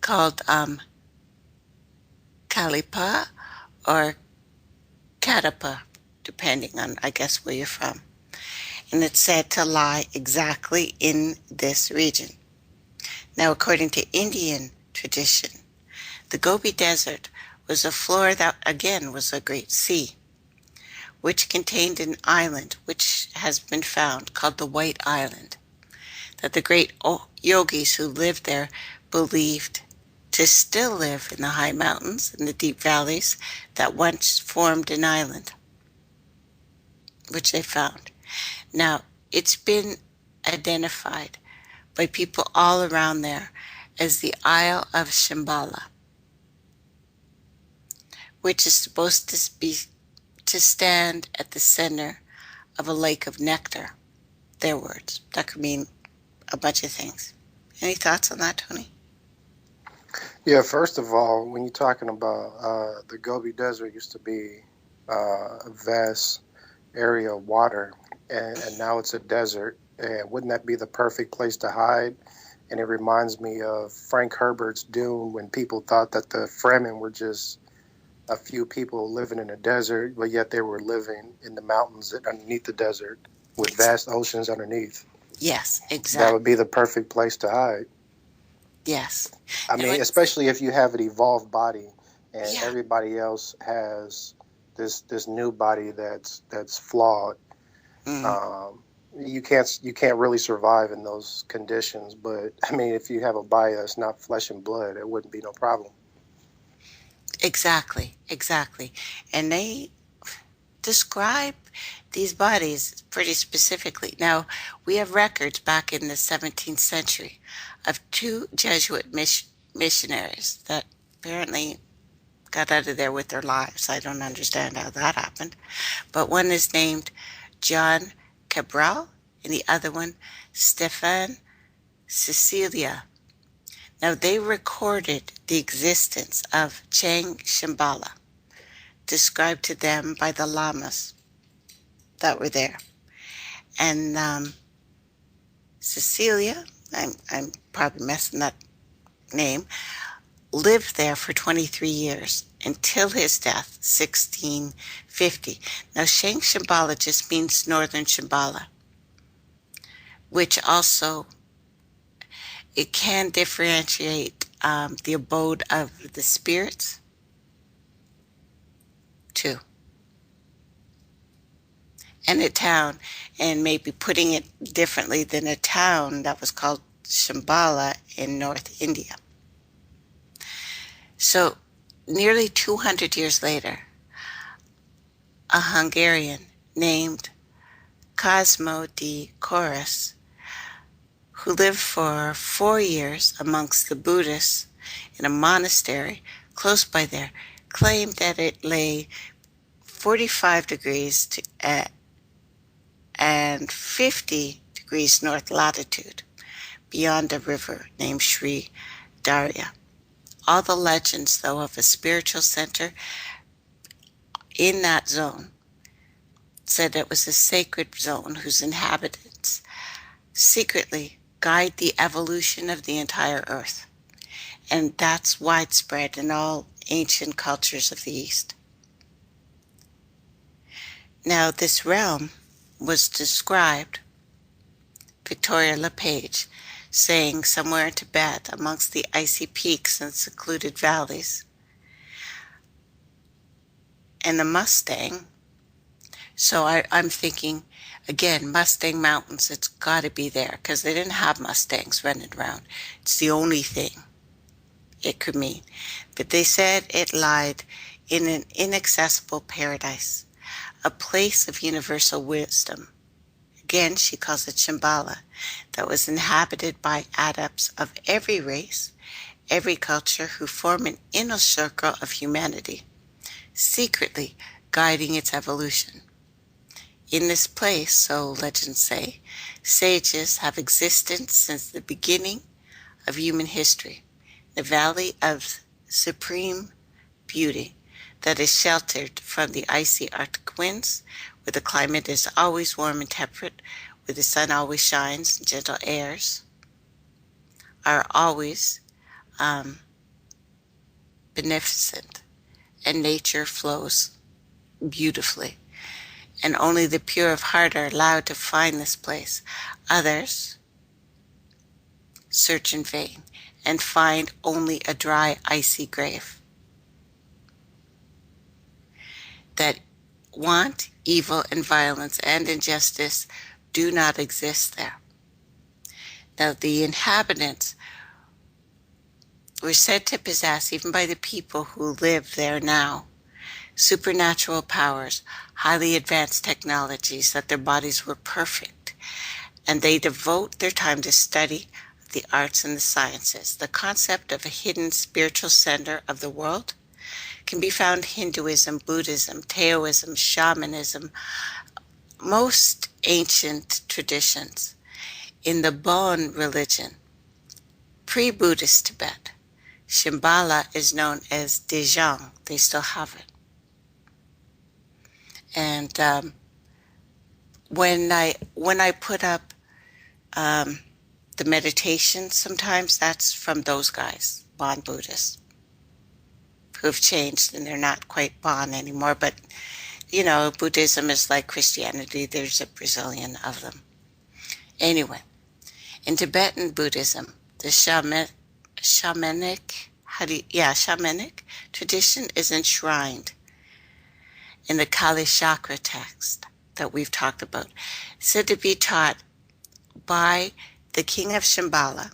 called Kalipa or Kadapa, depending on, I guess, where you're from. And it's said to lie exactly in this region. Now, according to Indian tradition, the Gobi Desert was a floor that, again, was a great sea, which contained an island which has been found called the White Island, that the great yogis who lived there believed to still live in the high mountains and the deep valleys that once formed an island, which they found. Now, it's been identified by people all around there as the Isle of Shambhala, which is supposed to stand at the center of a lake of nectar. Their words. That could mean a bunch of things. Any thoughts on that, Tony? Yeah, first of all, when you're talking about the Gobi Desert used to be a vast area of water, and now it's a desert. And wouldn't that be the perfect place to hide? And it reminds me of Frank Herbert's Dune, when people thought that the Fremen were just a few people living in a desert, but yet they were living in the mountains underneath the desert with vast oceans underneath. Yes, exactly. That would be the perfect place to hide. Yes. I mean, especially if you have an evolved body and everybody else has this new body that's flawed. Mm, You can't really survive in those conditions. But I mean, if you have a body that's not flesh and blood, it wouldn't be no problem. exactly, exactly. And they describe these bodies pretty specifically. Now, we have records back in the 17th century of two Jesuit missionaries that apparently got out of there with their lives. I don't understand how that happened. But one is named John Cabral and the other one Stefan Cecilia. Now, they recorded the existence of Chang Shambhala, described to them by the lamas that were there. And Cecilia, I'm probably messing that name, lived there for 23 years until his death, 1650. Now, Shang Shambhala just means northern Shambhala, which also it can differentiate the abode of the spirits too, and a town, and maybe putting it differently than a town that was called Shambhala in North India. So, nearly 200 years later, a Hungarian named Cosmo de Corus, who lived for 4 years amongst the Buddhists in a monastery close by there, claimed that it lay 45 degrees and 50 degrees north latitude beyond a river named Sri Darya. All the legends, though, of a spiritual center in that zone said it was a sacred zone whose inhabitants secretly guide the evolution of the entire earth. And that's widespread in all ancient cultures of the East. Now, this realm was described, Victoria LePage, saying somewhere in Tibet, amongst the icy peaks and secluded valleys, and the Mustang. So I'm thinking, again, Mustang Mountains, it's got to be there, because they didn't have Mustangs running around. It's the only thing it could mean. But they said it lied in an inaccessible paradise, a place of universal wisdom. Again, she calls it Shambhala, that was inhabited by adepts of every race, every culture, who form an inner circle of humanity, secretly guiding its evolution. In this place, so legends say, sages have existed since the beginning of human history, the valley of supreme beauty that is sheltered from the icy Arctic winds, where the climate is always warm and temperate, where the sun always shines, and gentle airs are always beneficent, and nature flows beautifully. And only the pure of heart are allowed to find this place. Others search in vain and find only a dry, icy grave. That want, evil, and violence and injustice do not exist there. Now, the inhabitants were said to possess, even by the people who live there now, supernatural powers, highly advanced technologies, that their bodies were perfect, and they devote their time to study the arts and the sciences. The concept of a hidden spiritual center of the world can be found in Hinduism, Buddhism, Taoism, shamanism, most ancient traditions. In the Bon religion, pre-Buddhist Tibet, Shambhala is known as Dejang. They still have it. And when I put up the meditation, sometimes that's from those guys, Bon Buddhists, who've changed and they're not quite Bon anymore. But, you know, Buddhism is like Christianity. There's a Brazilian of them. Anyway, in Tibetan Buddhism, the shamanic tradition is enshrined in the Kali Chakra text that we've talked about, said to be taught by the king of Shambhala,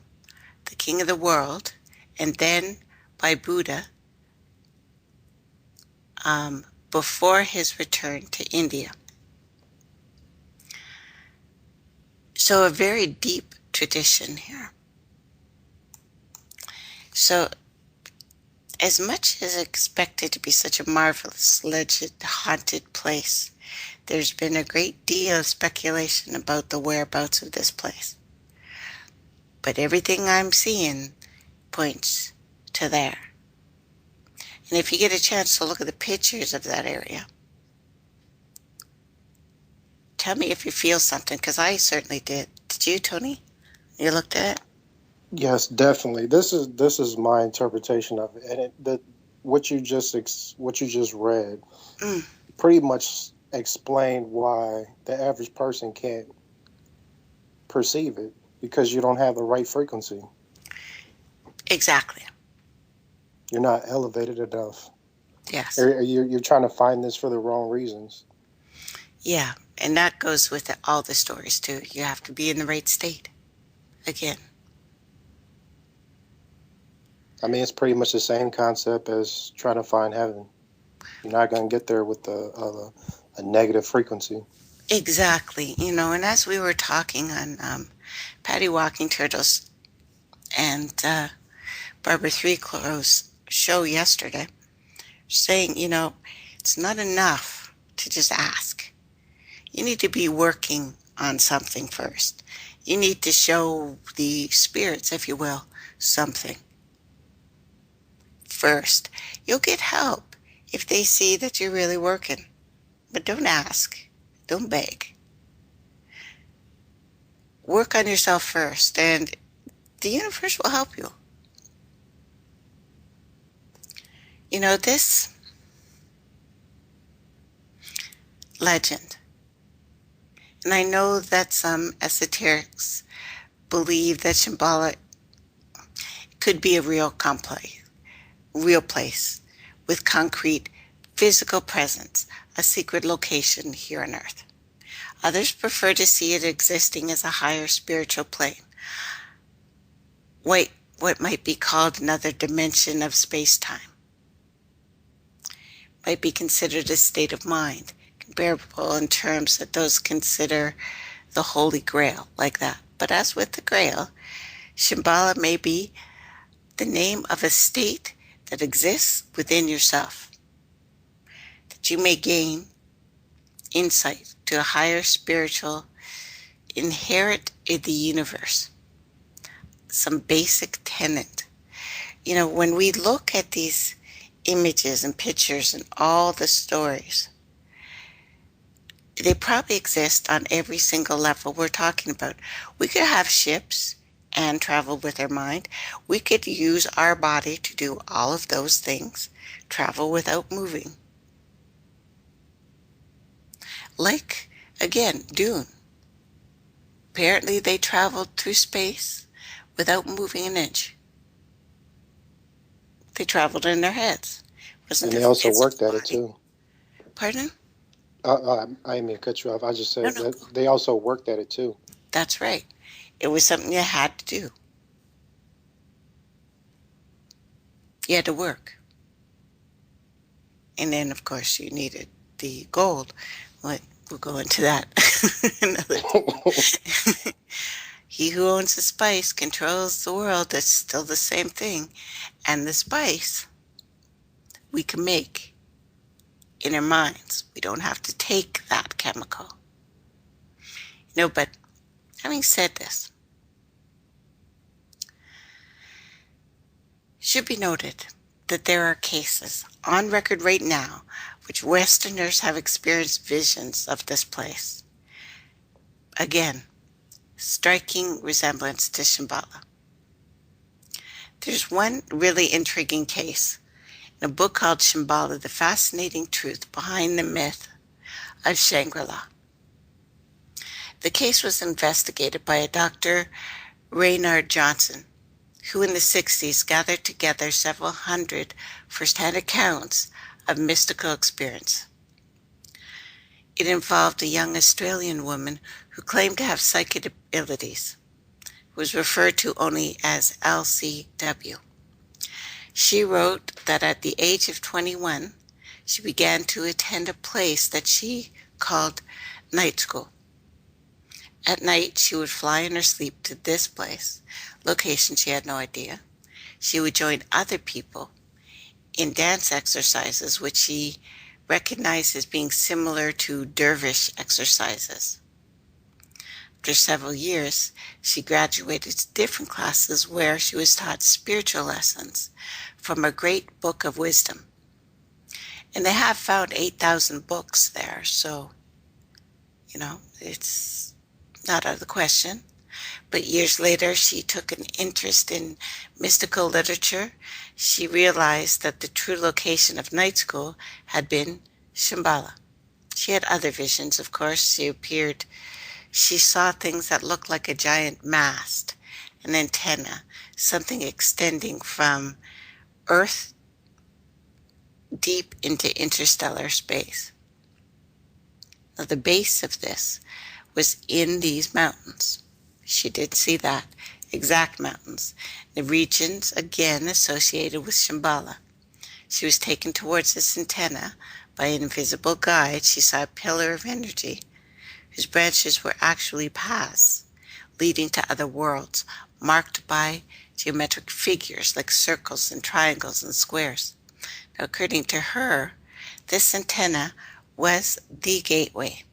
the king of the world, and then by Buddha before his return to India. So a very deep tradition here. So as much as expected to be such a marvelous, legend haunted place, there's been a great deal of speculation about the whereabouts of this place. But everything I'm seeing points to there. And if you get a chance to look at the pictures of that area, tell me if you feel something, because I certainly did. Did you, Tony? You looked at it? Yes, definitely. This is my interpretation of it, and what you just read pretty much explained why the average person can't perceive it, because you don't have the right frequency. Exactly. You're not elevated enough. Yes. Or you're trying to find this for the wrong reasons. Yeah, and that goes with all the stories too. You have to be in the right state. Again. I mean, it's pretty much the same concept as trying to find heaven. You're not going to get there with a negative frequency. Exactly. And as we were talking on Patty Walking Turtles and Barbara Three Crow's show yesterday, saying, it's not enough to just ask. You need to be working on something first. You need to show the spirits, if you will, something first. You'll get help if they see that you're really working. But don't ask. Don't beg. Work on yourself first, and the universe will help you. This legend, and I know that some esoterics believe that Shambhala could be a real place with concrete physical presence, a secret location here on Earth. Others prefer to see it existing as a higher spiritual plane. What might be called another dimension of space-time. Might be considered a state of mind, comparable in terms that those consider the Holy Grail, like that. But as with the Grail, Shambhala may be the name of a state that exists within yourself, that you may gain insight to a higher spiritual inherent in the universe, some basic tenet. When we look at these images and pictures and all the stories, they probably exist on every single level we're talking about. We could have ships and travel with our mind. We could use our body to do all of those things, travel without moving. Like, again, Dune. Apparently they traveled through space without moving an inch. They traveled in their heads. And they also worked at it too. Pardon? I didn't mean to cut you off. I just said No. that they also worked at it too. That's right. It was something you had to do. You had to work. And then, of course, you needed the gold. We'll go into that another time. He who owns the spice controls the world. That's still the same thing. And the spice we can make in our minds. We don't have to take that chemical. But having said this, should be noted that there are cases on record right now which Westerners have experienced visions of this place. Again, striking resemblance to Shambhala. There's one really intriguing case in a book called Shambhala, The Fascinating Truth Behind the Myth of Shangri-La. The case was investigated by a Dr. Raynard Johnson, who in the 60s gathered together several hundred first-hand accounts of mystical experience. It involved a young Australian woman who claimed to have psychic abilities, who was referred to only as LCW. She wrote that at the age of 21, she began to attend a place that she called night school. At night, she would fly in her sleep to this place, location she had no idea. She would join other people in dance exercises, which she recognized as being similar to dervish exercises. After several years, she graduated to different classes where she was taught spiritual lessons from a great book of wisdom. And they have found 8,000 books there, so, it's not out of the question. But years later, she took an interest in mystical literature. She realized that the true location of night school had been Shambhala. She had other visions, of course. She saw things that looked like a giant mast, an antenna, something extending from Earth deep into interstellar space. Now, the base of this was in these mountains. She did see that, exact mountains, the regions, again, associated with Shambhala. She was taken towards this antenna by an invisible guide. She saw a pillar of energy whose branches were actually paths leading to other worlds, marked by geometric figures like circles and triangles and squares. Now, according to her, this antenna was the gateway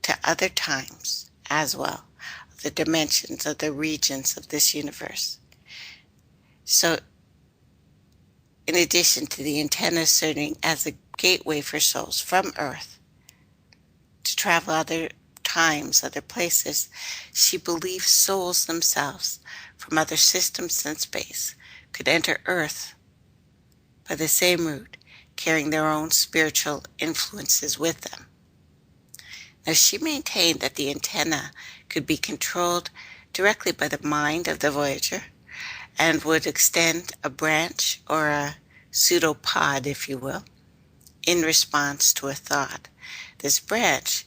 to other times as well, the dimensions of the regions of this universe. So, in addition to the antenna serving as a gateway for souls from Earth to travel other times, other places, she believed souls themselves from other systems in space could enter Earth by the same route, carrying their own spiritual influences with them. Now, she maintained that the antenna could be controlled directly by the mind of the voyager and would extend a branch or a pseudopod, if you will, in response to a thought. This branch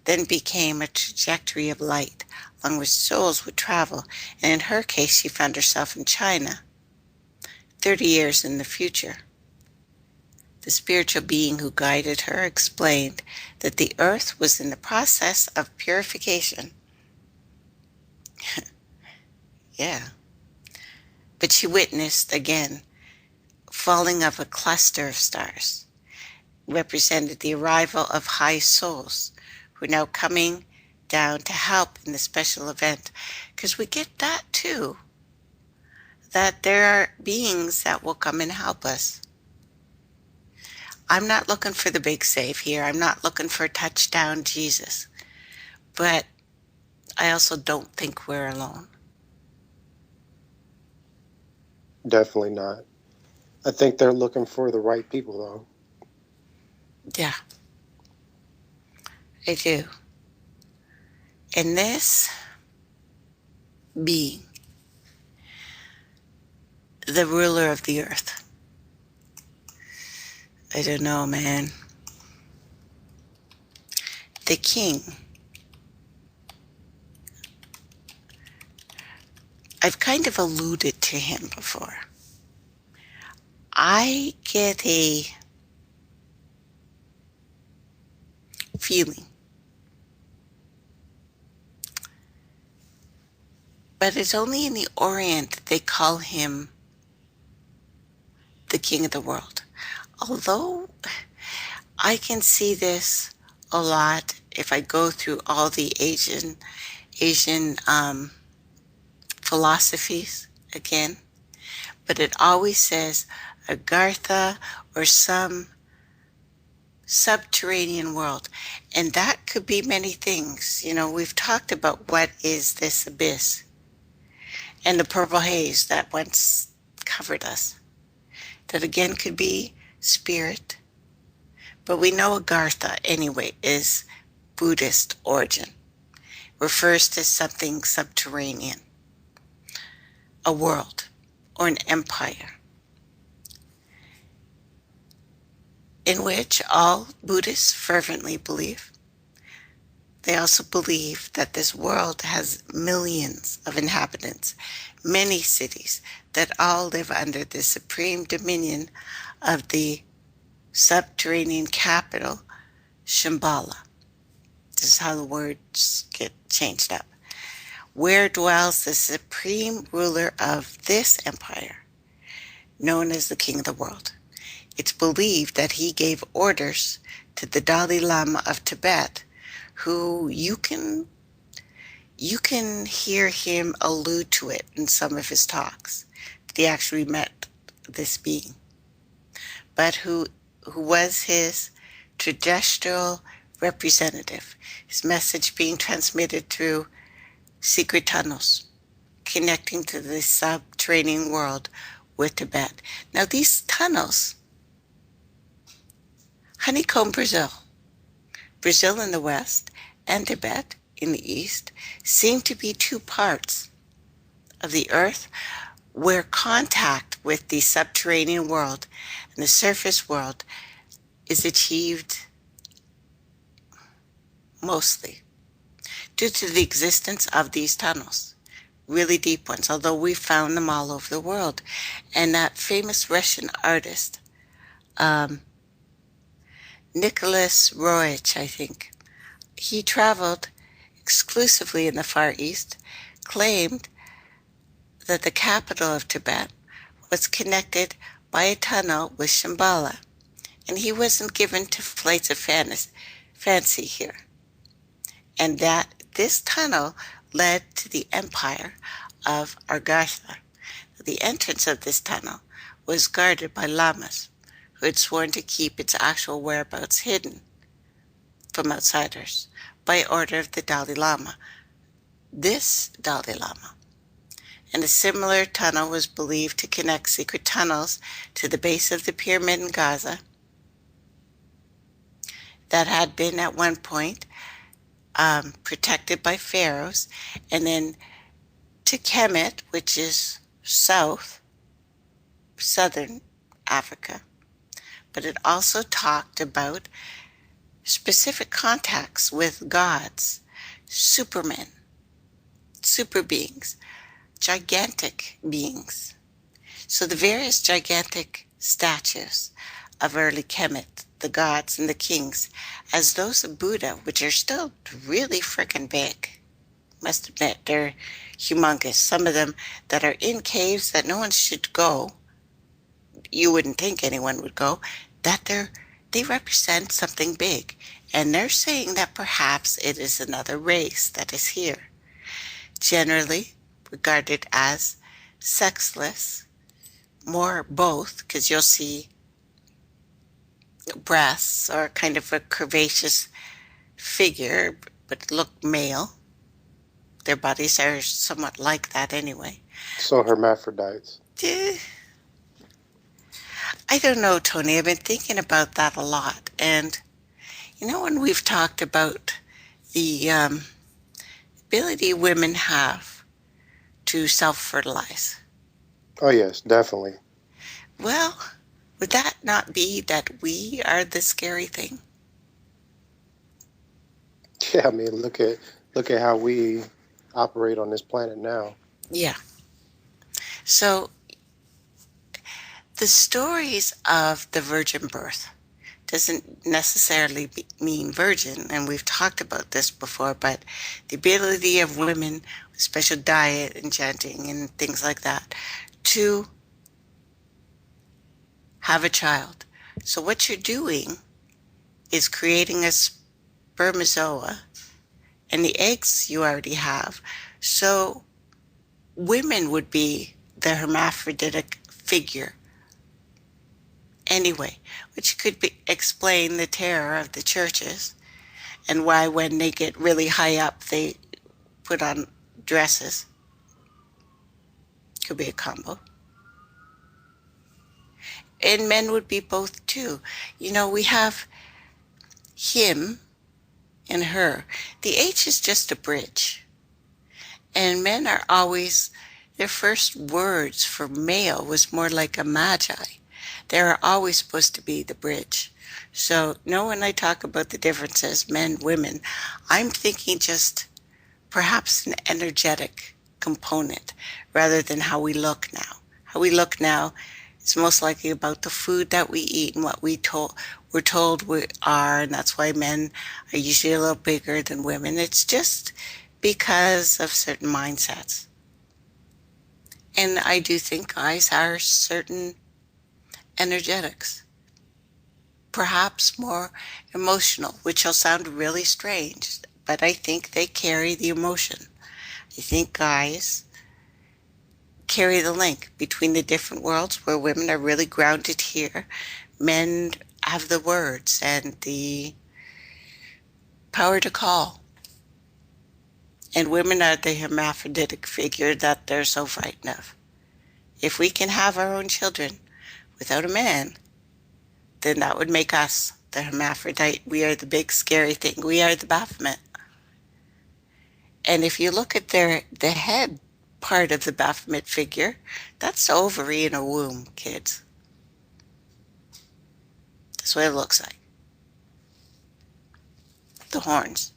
then became a trajectory of light along which souls would travel, and in her case, she found herself in China, 30 years in the future. The spiritual being who guided her explained that the earth was in the process of purification. Yeah. But she witnessed, again, falling of a cluster of stars, represented the arrival of high souls who are now coming down to help in the special event. Because we get that too, that there are beings that will come and help us. I'm not looking for the big save here. I'm not looking for touchdown Jesus. But I also don't think we're alone. Definitely not. I think they're looking for the right people, though. Yeah, I do. And this being, the ruler of the earth, I don't know, man. The king. I've kind of alluded to him before. I get a feeling, but it's only in the Orient that they call him the king of the world. Although I can see this a lot if I go through all the Asian philosophies again, but it always says Agartha or some subterranean world, and that could be many things. We've talked about what is this abyss and the purple haze that once covered us. That again could be spirit, but we know Agartha anyway is Buddhist origin, refers to something subterranean, a world or an empire in which all Buddhists fervently believe They also believe that this world has millions of inhabitants, many cities that all live under the supreme dominion of the subterranean capital, Shambhala. This is how the words get changed up. Where dwells the supreme ruler of this empire, known as the King of the World. It's believed that he gave orders to the Dalai Lama of Tibet, who you can hear him allude to it in some of his talks. He actually met this being, but who was his terrestrial representative, his message being transmitted through secret tunnels connecting to the subterranean world with Tibet. Now these tunnels honeycomb Brazil in the west and Tibet in the east seem to be two parts of the earth where contact with the subterranean world and the surface world is achieved mostly due to the existence of these tunnels, really deep ones, although we found them all over the world. And that famous Russian artist, Nicholas Roerich, I think, he traveled exclusively in the Far East, claimed that the capital of Tibet was connected by a tunnel with Shambhala, and he wasn't given to flights of fancy here. And that this tunnel led to the empire of Agartha. The entrance of this tunnel was guarded by lamas who had sworn to keep its actual whereabouts hidden from outsiders by order of the Dalai Lama, this Dalai Lama. And a similar tunnel was believed to connect secret tunnels to the base of the pyramid in Gaza that had been at one point protected by pharaohs, and then to Kemet, which is southern Africa. But it also talked about specific contacts with gods, supermen, super beings, gigantic beings. So the various gigantic statues of early Kemet, the gods and the kings, as those of Buddha, which are still really freaking big. Must admit, they're humongous. Some of them that are in caves that no one should go. You wouldn't think anyone would go. That they represent something big. And they're saying that perhaps it is another race that is here. Generally regarded as sexless, more both, because you'll see breasts or kind of a curvaceous figure, but look male. Their bodies are somewhat like that anyway. So hermaphrodites. I don't know, Tony. I've been thinking about that a lot. And, when we've talked about the ability women have to self-fertilize. Oh, yes, definitely. Well, would that not be that we are the scary thing? Yeah, I mean, look at how we operate on this planet now. Yeah. So the stories of the virgin birth doesn't necessarily mean virgin, and we've talked about this before, but the ability of women with special diet and chanting and things like that to have a child. So what you're doing is creating a spermatozoa, and the eggs you already have. So women would be the hermaphroditic figure anyway, which could explain the terror of the churches and why when they get really high up they put on dresses. Could be a combo. And men would be both too. We have him and her. The H is just a bridge. And men are always, their first words for male was more like a magi. They're always supposed to be the bridge. So, no, when I talk about the differences, men, women, I'm thinking just perhaps an energetic component rather than how we look now. How we look now is most likely about the food that we eat and what we're told we are, and that's why men are usually a little bigger than women. It's just because of certain mindsets. And I do think guys are certain energetics, perhaps more emotional, which will sound really strange, but I think they carry the emotion. I think guys carry the link between the different worlds where women are really grounded here. Men have the words and the power to call. And women are the hermaphroditic figure that they're so frightened of. If we can have our own children without a man, then that would make us the hermaphrodite. We are the big scary thing. We are the Baphomet. And if you look at the head part of the Baphomet figure, that's the ovary in a womb, kids. That's what it looks like. The horns,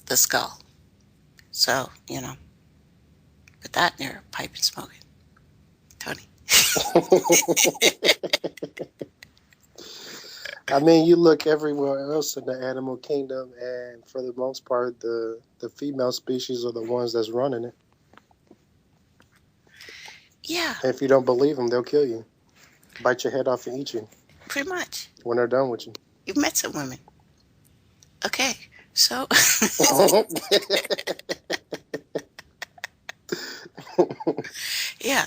the skull. So, put that in your pipe and smoke it. Tony. I mean, you look everywhere else in the animal kingdom, and for the most part, the female species are the ones that's running it. Yeah. And if you don't believe them, they'll kill you, bite your head off, and eat you. Pretty much. When they're done with you. You've met some women. Okay, so. Yeah.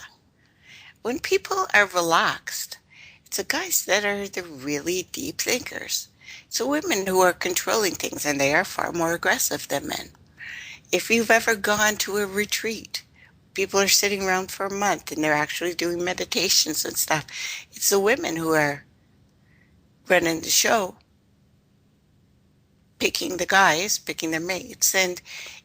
When people are relaxed, it's the guys that are the really deep thinkers. It's the women who are controlling things, and they are far more aggressive than men. If you've ever gone to a retreat, people are sitting around for a month and they're actually doing meditations and stuff. It's the women who are running the show, picking the guys, picking their mates. And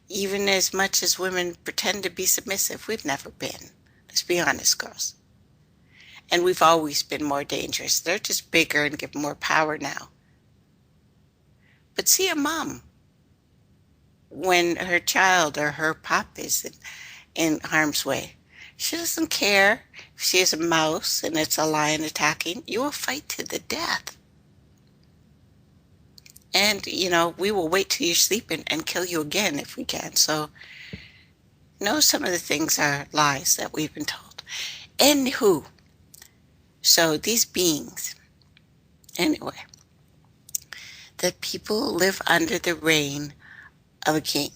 even as much as women pretend to be submissive, we've never been. Let's be honest, girls. And we've always been more dangerous. They're just bigger and give more power now. But see a mom when her child or her pup is in harm's way. She doesn't care if she is a mouse and it's a lion attacking. You will fight to the death. And, we will wait till you're sleeping and kill you again if we can. So, some of the things are lies that we've been told. Anywho, so these beings, anyway, that people live under the reign of a king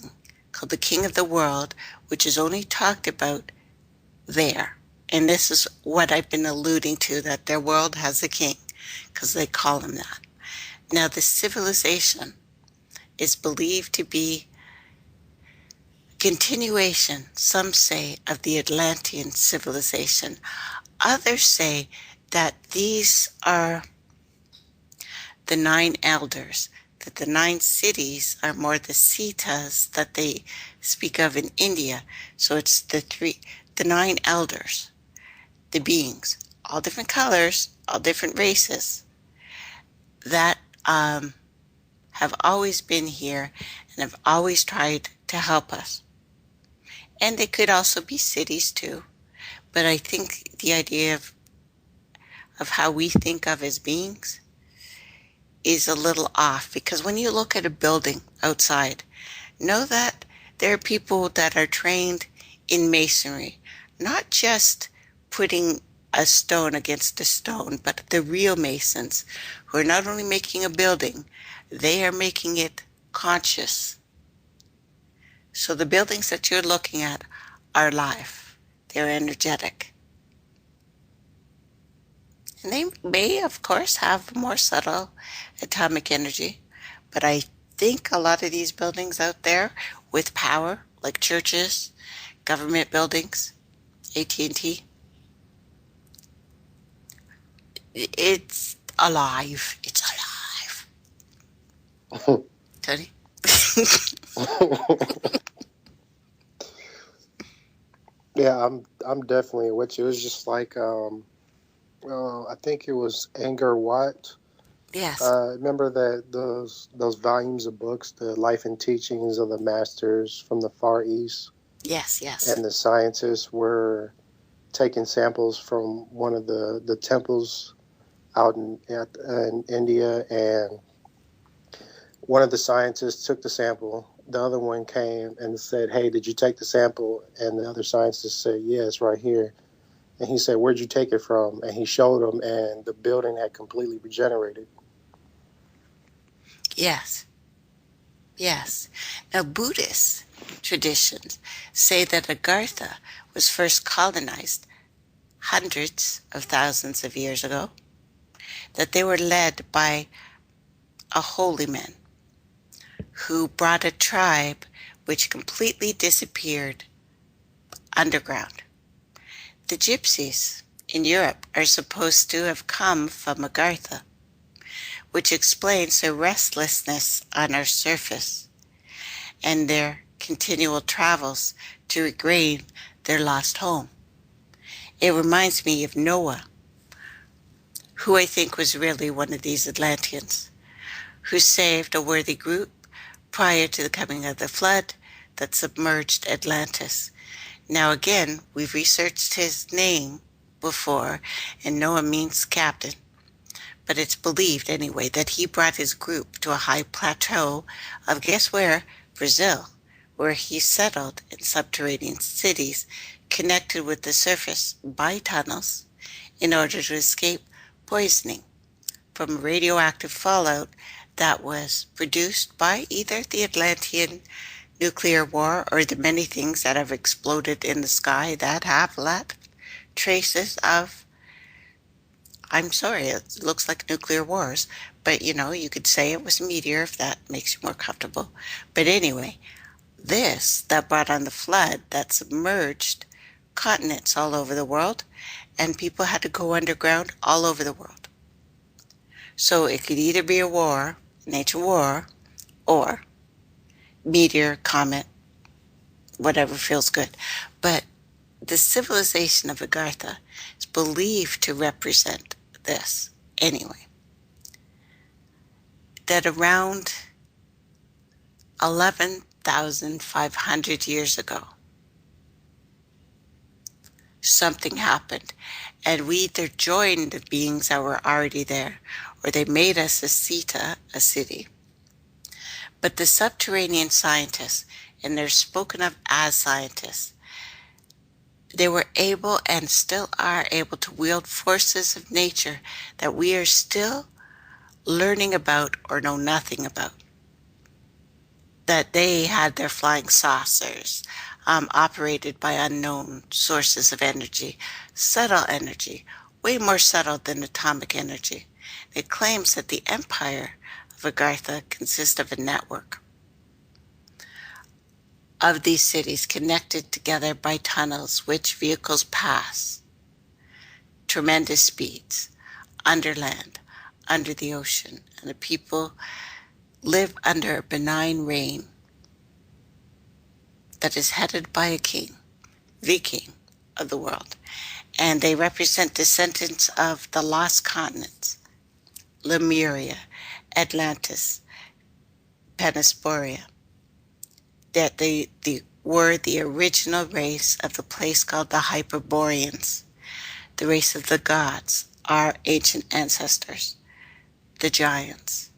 called the King of the World, which is only talked about there. And this is what I've been alluding to, that their world has a king, because they call him that. Now, the civilization is believed to be a continuation, some say, of the Atlantean civilization. Others say that these are the 9 elders, that the 9 cities are more the Sitas that they speak of in India. So it's the 9 elders, the beings, all different colors, all different races, that have always been here and have always tried to help us. And they could also be cities too. But I think the idea of how we think of as beings is a little off, because when you look at a building outside, know that there are people that are trained in masonry, not just putting a stone against a stone, but the real masons who are not only making a building, they are making it conscious. So the buildings that you're looking at are live. They're energetic. And they may, of course, have more subtle atomic energy, but I think a lot of these buildings out there with power, like churches, government buildings, AT&T, it's alive. It's alive. Tony? Yeah, I'm definitely with you. It's just like I think it was Anger Watt. Yes, Remember that those volumes of books, the life and teachings of the masters from the Far East, yes, yes, and the scientists were taking samples from one of the temples out in India, and one of the scientists took the sample. The other one came and said, "Hey, did you take the sample?" And the other scientist said, "Yeah, it's right here." And he said, "Where'd you take it from?" And he showed him, and the building had completely regenerated. yes, yes. Now, Buddhist traditions say that Agartha was first colonized hundreds of thousands of years ago, that they were led by a holy man who brought a tribe which completely disappeared underground. The gypsies in Europe are supposed to have come from Agartha, which explains their restlessness on our surface and their continual travels to regain their lost home. It reminds me of Noah, who I think was really one of these Atlanteans, who saved a worthy group prior to the coming of the flood that submerged Atlantis. Now again, we've researched his name before, and Noah means captain, but it's believed anyway that he brought his group to a high plateau of, guess where? Brazil, where he settled in subterranean cities connected with the surface by tunnels in order to escape poisoning from radioactive fallout that was produced by either the Atlantean nuclear war or the many things that have exploded in the sky that have left traces of, I'm sorry, it looks like nuclear wars, but you could say it was a meteor if that makes you more comfortable. But anyway, this that brought on the flood that submerged continents all over the world, and people had to go underground all over the world. So it could either be a war, nature war, or meteor, comet, whatever feels good. But the civilization of Agartha is believed to represent this anyway. That around 11,500 years ago, something happened, and we either joined the beings that were already there, or they made us a Sita, a city. But the subterranean scientists, and they're spoken of as scientists, they were able and still are able to wield forces of nature that we are still learning about or know nothing about. That they had their flying saucers operated by unknown sources of energy, subtle energy, way more subtle than atomic energy. It claims that the empire of Agartha consists of a network of these cities connected together by tunnels which vehicles pass tremendous speeds underland, under the ocean, and the people live under a benign reign that is headed by a king, the king of the world. And they represent descendants of the lost continents, Lemuria, Atlantis, Panasporia, that they were the original race of the place called the Hyperboreans, the race of the gods, our ancient ancestors, the giants.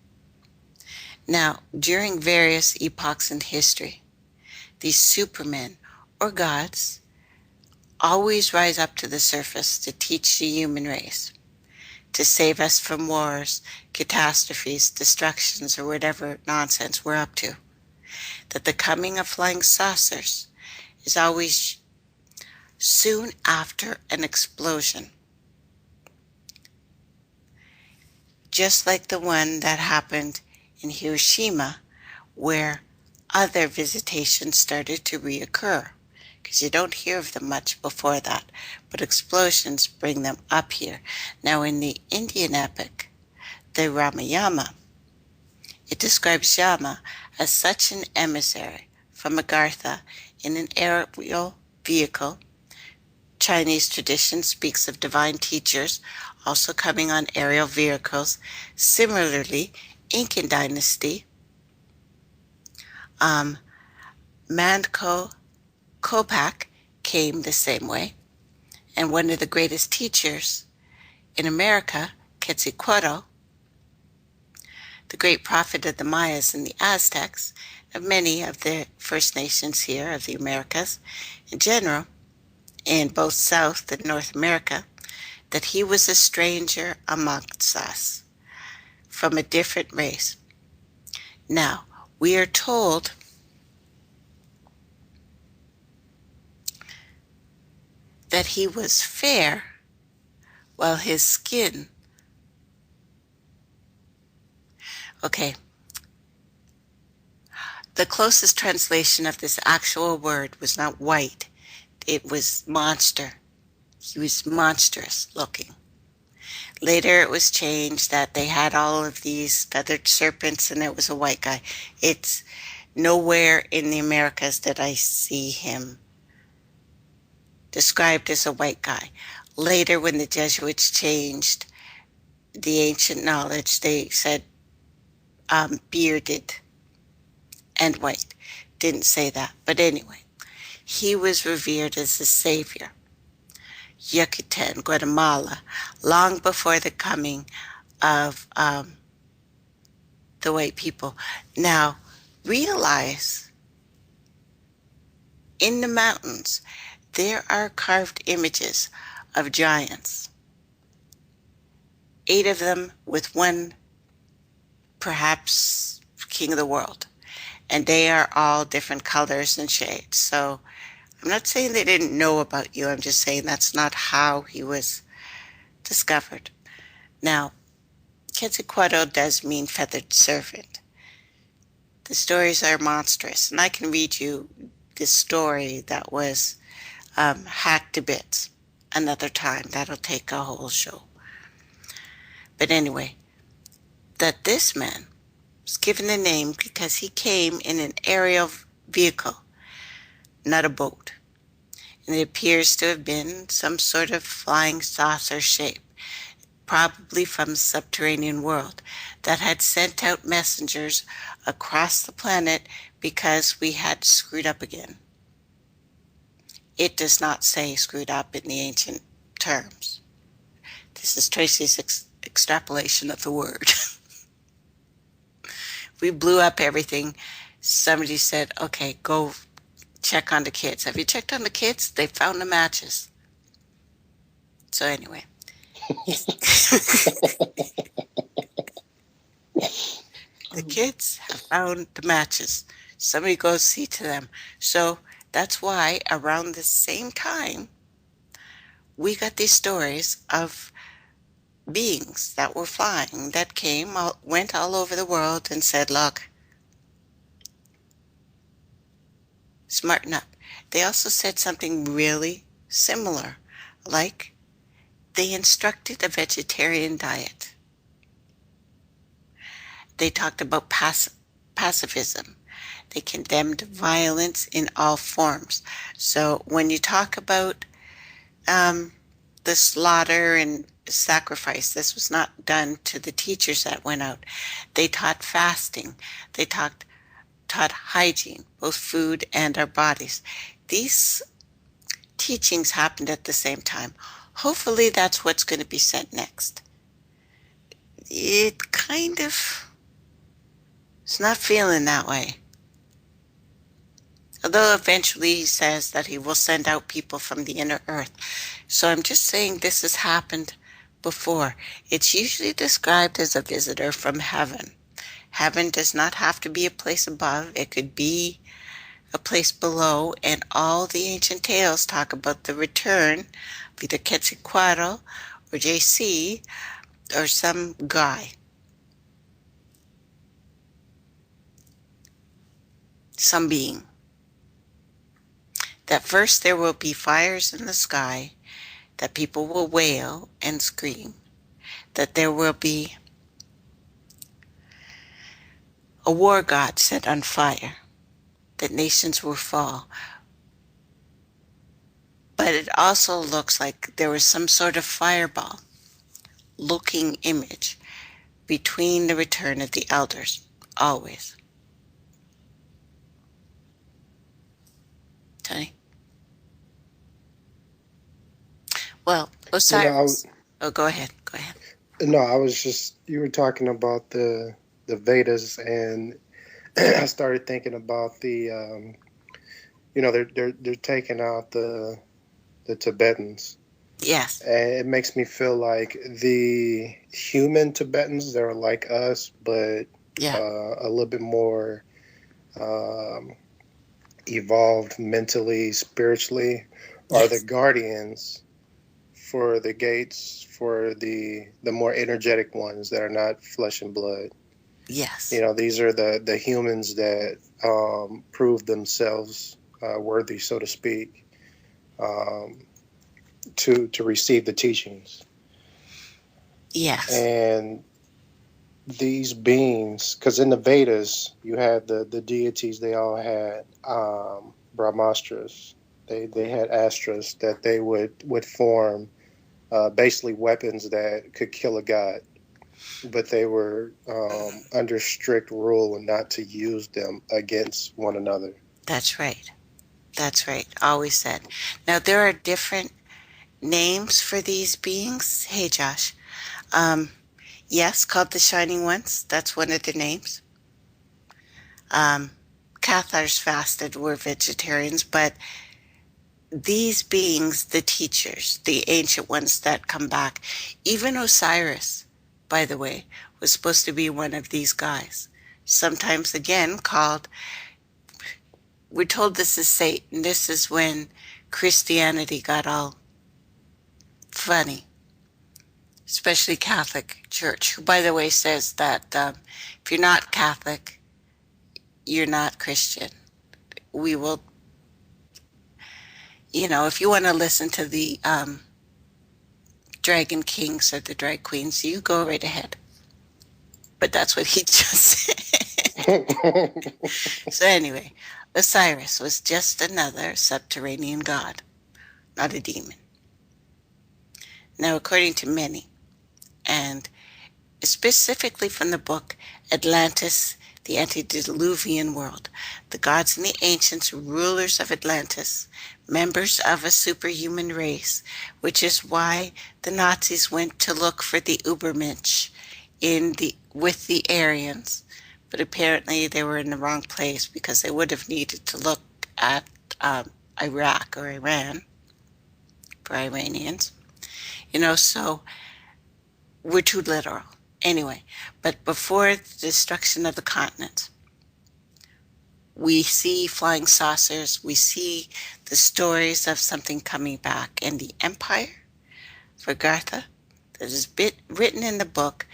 Now, during various epochs in history, these supermen, or gods, always rise up to the surface to teach the human race, to save us from wars, catastrophes, destructions, or whatever nonsense we're up to. That the coming of flying saucers is always soon after an explosion, just like the one that happened in Hiroshima, where other visitations started to reoccur, because you don't hear of them much before that, but explosions bring them up here. Now, in the Indian epic, the Ramayana, it describes Yama as such an emissary from Agartha in an aerial vehicle Chinese tradition speaks of divine teachers also coming on aerial vehicles. Similarly, Incan dynasty, Manco Capac came the same way. And one of the greatest teachers in America, Quetzalcoatl, the great prophet of the Mayas and the Aztecs, of many of the First Nations here of the Americas in general, in both South and North America, that he was a stranger amongst us from a different race. Now, we are told that he was fair while his skin, okay, the closest translation of this actual word was not white, it was monster. He was monstrous looking. Later it was changed that they had all of these feathered serpents and it was a white guy. It's nowhere in the Americas that I see him described as a white guy. Later, when the Jesuits changed the ancient knowledge, they said bearded and white. Didn't say that. But anyway, he was revered as the savior. Yucatan, Guatemala, long before the coming of the white people. Now, realize in the mountains there are carved images of giants. 8 of them with one, perhaps, king of the world. And they are all different colors and shades. So I'm not saying they didn't know about you. I'm just saying that's not how he was discovered. Now, Quetzalcoatl does mean feathered serpent. The stories are monstrous. And I can read you this story that was hacked to bits another time. That'll take a whole show. But anyway, that this man was given the name because he came in an aerial vehicle, not a boat. And it appears to have been some sort of flying saucer shape, probably from the subterranean world, that had sent out messengers across the planet because we had screwed up again. It does not say screwed up in the ancient terms. This is Tracy's extrapolation of the word. We blew up everything. Somebody said, okay, go check on the kids. Have you checked on the kids? They found the matches. So anyway. The kids have found the matches. Somebody go see to them. So that's why around the same time, we got these stories of beings that were flying, that came, went all over the world and said, look, smarten up. They also said something really similar, like they instructed a vegetarian diet. They talked about pacifism. They condemned violence in all forms. So when you talk about the slaughter and sacrifice, this was not done to the teachers that went out. They taught fasting. They taught hygiene, both food and our bodies. These teachings happened at the same time. Hopefully that's what's going to be sent next. It kind of is not feeling that way. Although eventually he says that he will send out people from the inner earth. So I'm just saying this has happened before. It's usually described as a visitor from heaven. Heaven does not have to be a place above. It could be a place below. And all the ancient tales talk about the return of either Quetzalcoatl or JC or some guy. Some being. That first there will be fires in the sky, that people will wail and scream, that there will be a war god set on fire, that nations will fall. But it also looks like there was some sort of fireball looking image between the return of the elders, always. Tony? Well, You know, Osiris. Oh, go ahead. Go ahead. no, I was just you were talking about the Vedas, and I started thinking about they're taking out the Tibetans. Yes. And it makes me feel like the human Tibetans, they're like us, but Yeah. a little bit more um, evolved mentally, spiritually, are the Yes. guardians for the gates for the more energetic ones that are not flesh and blood. Yes. These are the humans that prove themselves worthy, so to speak, um, to receive the teachings. Yes. And these beings, because in the Vedas you had the deities, they all had brahmastras. They had astras that they would form basically weapons that could kill a god, but they were under strict rule and not to use them against one another. That's right. That's right. Always said. Now, there are different names for these beings. Hey, Josh. Um, yes, called the Shining Ones. That's one of the names. Um, Cathars fasted, were vegetarians, but these beings, the teachers, the ancient ones that come back, even Osiris, by the way, was supposed to be one of these guys. Sometimes again called, we're told this is Satan. This is when Christianity got all funny, especially Catholic Church, who, by the way, says that if you're not Catholic, you're not Christian. We will, if you want to listen to the Dragon Kings or the Drag Queens, you go right ahead. But that's what he just said. So anyway, Osiris was just another subterranean god, not a demon. Now, according to many, and specifically from the book Atlantis, the Antediluvian World, the gods and the ancients, rulers of Atlantis, members of a superhuman race, which is why the Nazis went to look for the Ubermensch with the Aryans, but apparently they were in the wrong place because they would have needed to look at Iraq or Iran for Iranians. So we're too literal. Anyway, but before the destruction of the continents, we see flying saucers, we see the stories of something coming back, and the empire for Agartha that is written in the book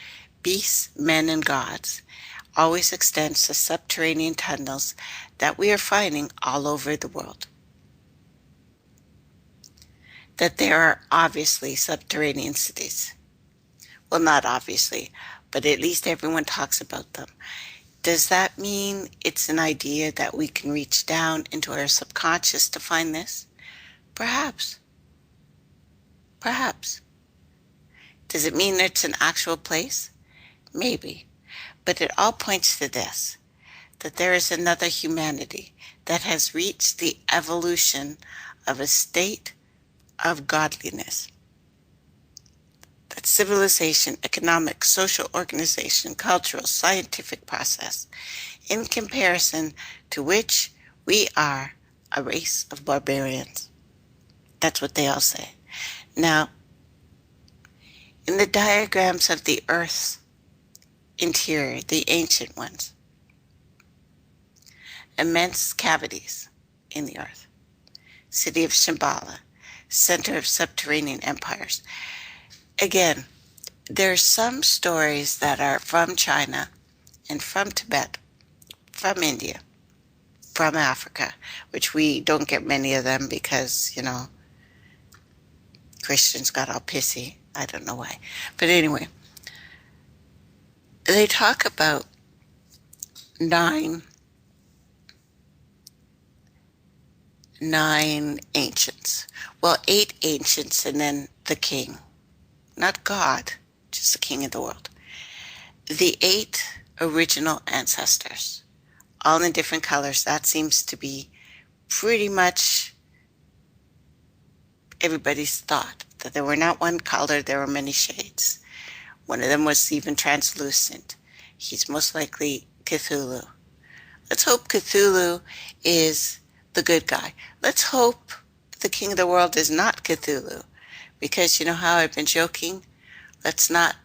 Beasts, Men, and Gods always extends to subterranean tunnels that we are finding all over the world. That there are obviously subterranean cities. Well, not obviously, but at least everyone talks about them. Does that mean it's an idea that we can reach down into our subconscious to find this? Perhaps. Perhaps. Does it mean it's an actual place? Maybe. But it all points to this, that there is another humanity that has reached the evolution of a state of godliness. That civilization, economic, social organization, cultural, scientific process, in comparison to which we are a race of barbarians. That's what they all say. Now, in the diagrams of the Earth's interior, the ancient ones, immense cavities in the Earth, city of Shambhala, center of subterranean empires. Again, there are some stories that are from China and from Tibet, from India, from Africa, which we don't get many of them because, Christians got all pissy. I don't know why. But anyway, they talk about 9 9 ancients. Well, 8 ancients and then the king. Not God, just the king of the world. The 8 original ancestors, all in different colors. That seems to be pretty much everybody's thought, that there were not one color, there were many shades. One of them was even translucent. He's most likely Cthulhu. Let's hope Cthulhu is the good guy. Let's hope the king of the world is not Cthulhu, because you know how I've been joking? Let's not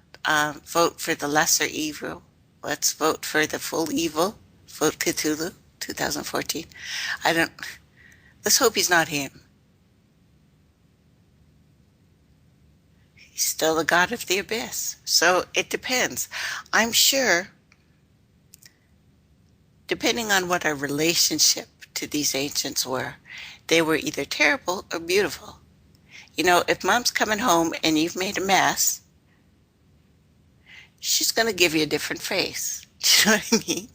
vote for the lesser evil. Let's vote for the full evil. Vote Cthulhu, 2014. Let's hope he's not him. He's still the god of the abyss. So it depends. I'm sure, depending on what our relationship to these ancients were, they were either terrible or beautiful. You know, if mom's coming home and you've made a mess, she's going to give you a different face. Do you know what I mean?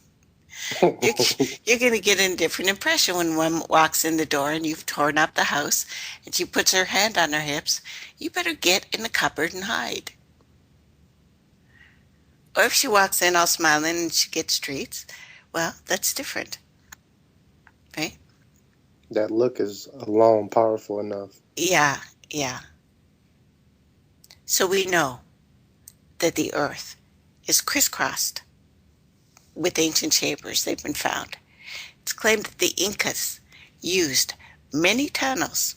You're going to get a different impression when one walks in the door and you've torn up the house and she puts her hand on her hips. You better get in the cupboard and hide. Or if she walks in all smiling and she gets treats, well, that's different, right? That look is alone powerful enough. Yeah, yeah. So we know that the earth is crisscrossed with ancient chambers. They've been found. It's claimed that the Incas used many tunnels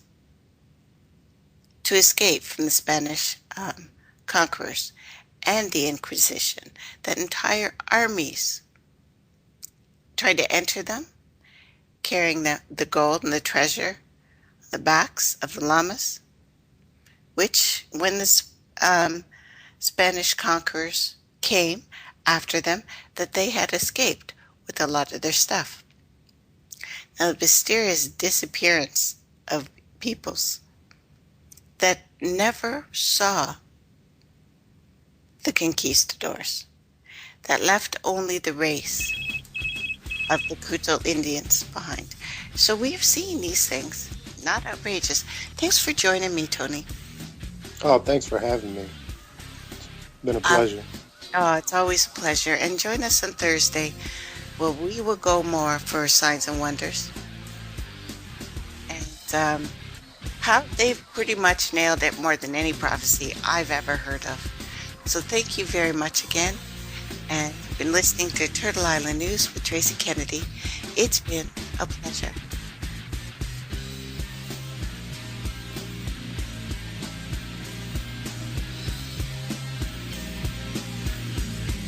to escape from the Spanish conquerors and the Inquisition, that entire armies tried to enter them, carrying the gold and the treasure, the backs of the llamas, which, when the Spanish conquerors came after them, that they had escaped with a lot of their stuff. Now, the mysterious disappearance of peoples that never saw the conquistadors, that left only the race of the Kutul Indians behind. So we have seen these things. Not outrageous. Thanks for joining me, Tony. Oh, thanks for having me. It's been a pleasure. Oh, it's always a pleasure. And join us on Thursday, where we will go more for Signs and Wonders. And how they've pretty much nailed it more than any prophecy I've ever heard of. So thank you very much again. And you've been listening to Turtle Island News with Tracey Kennedy. It's been a pleasure.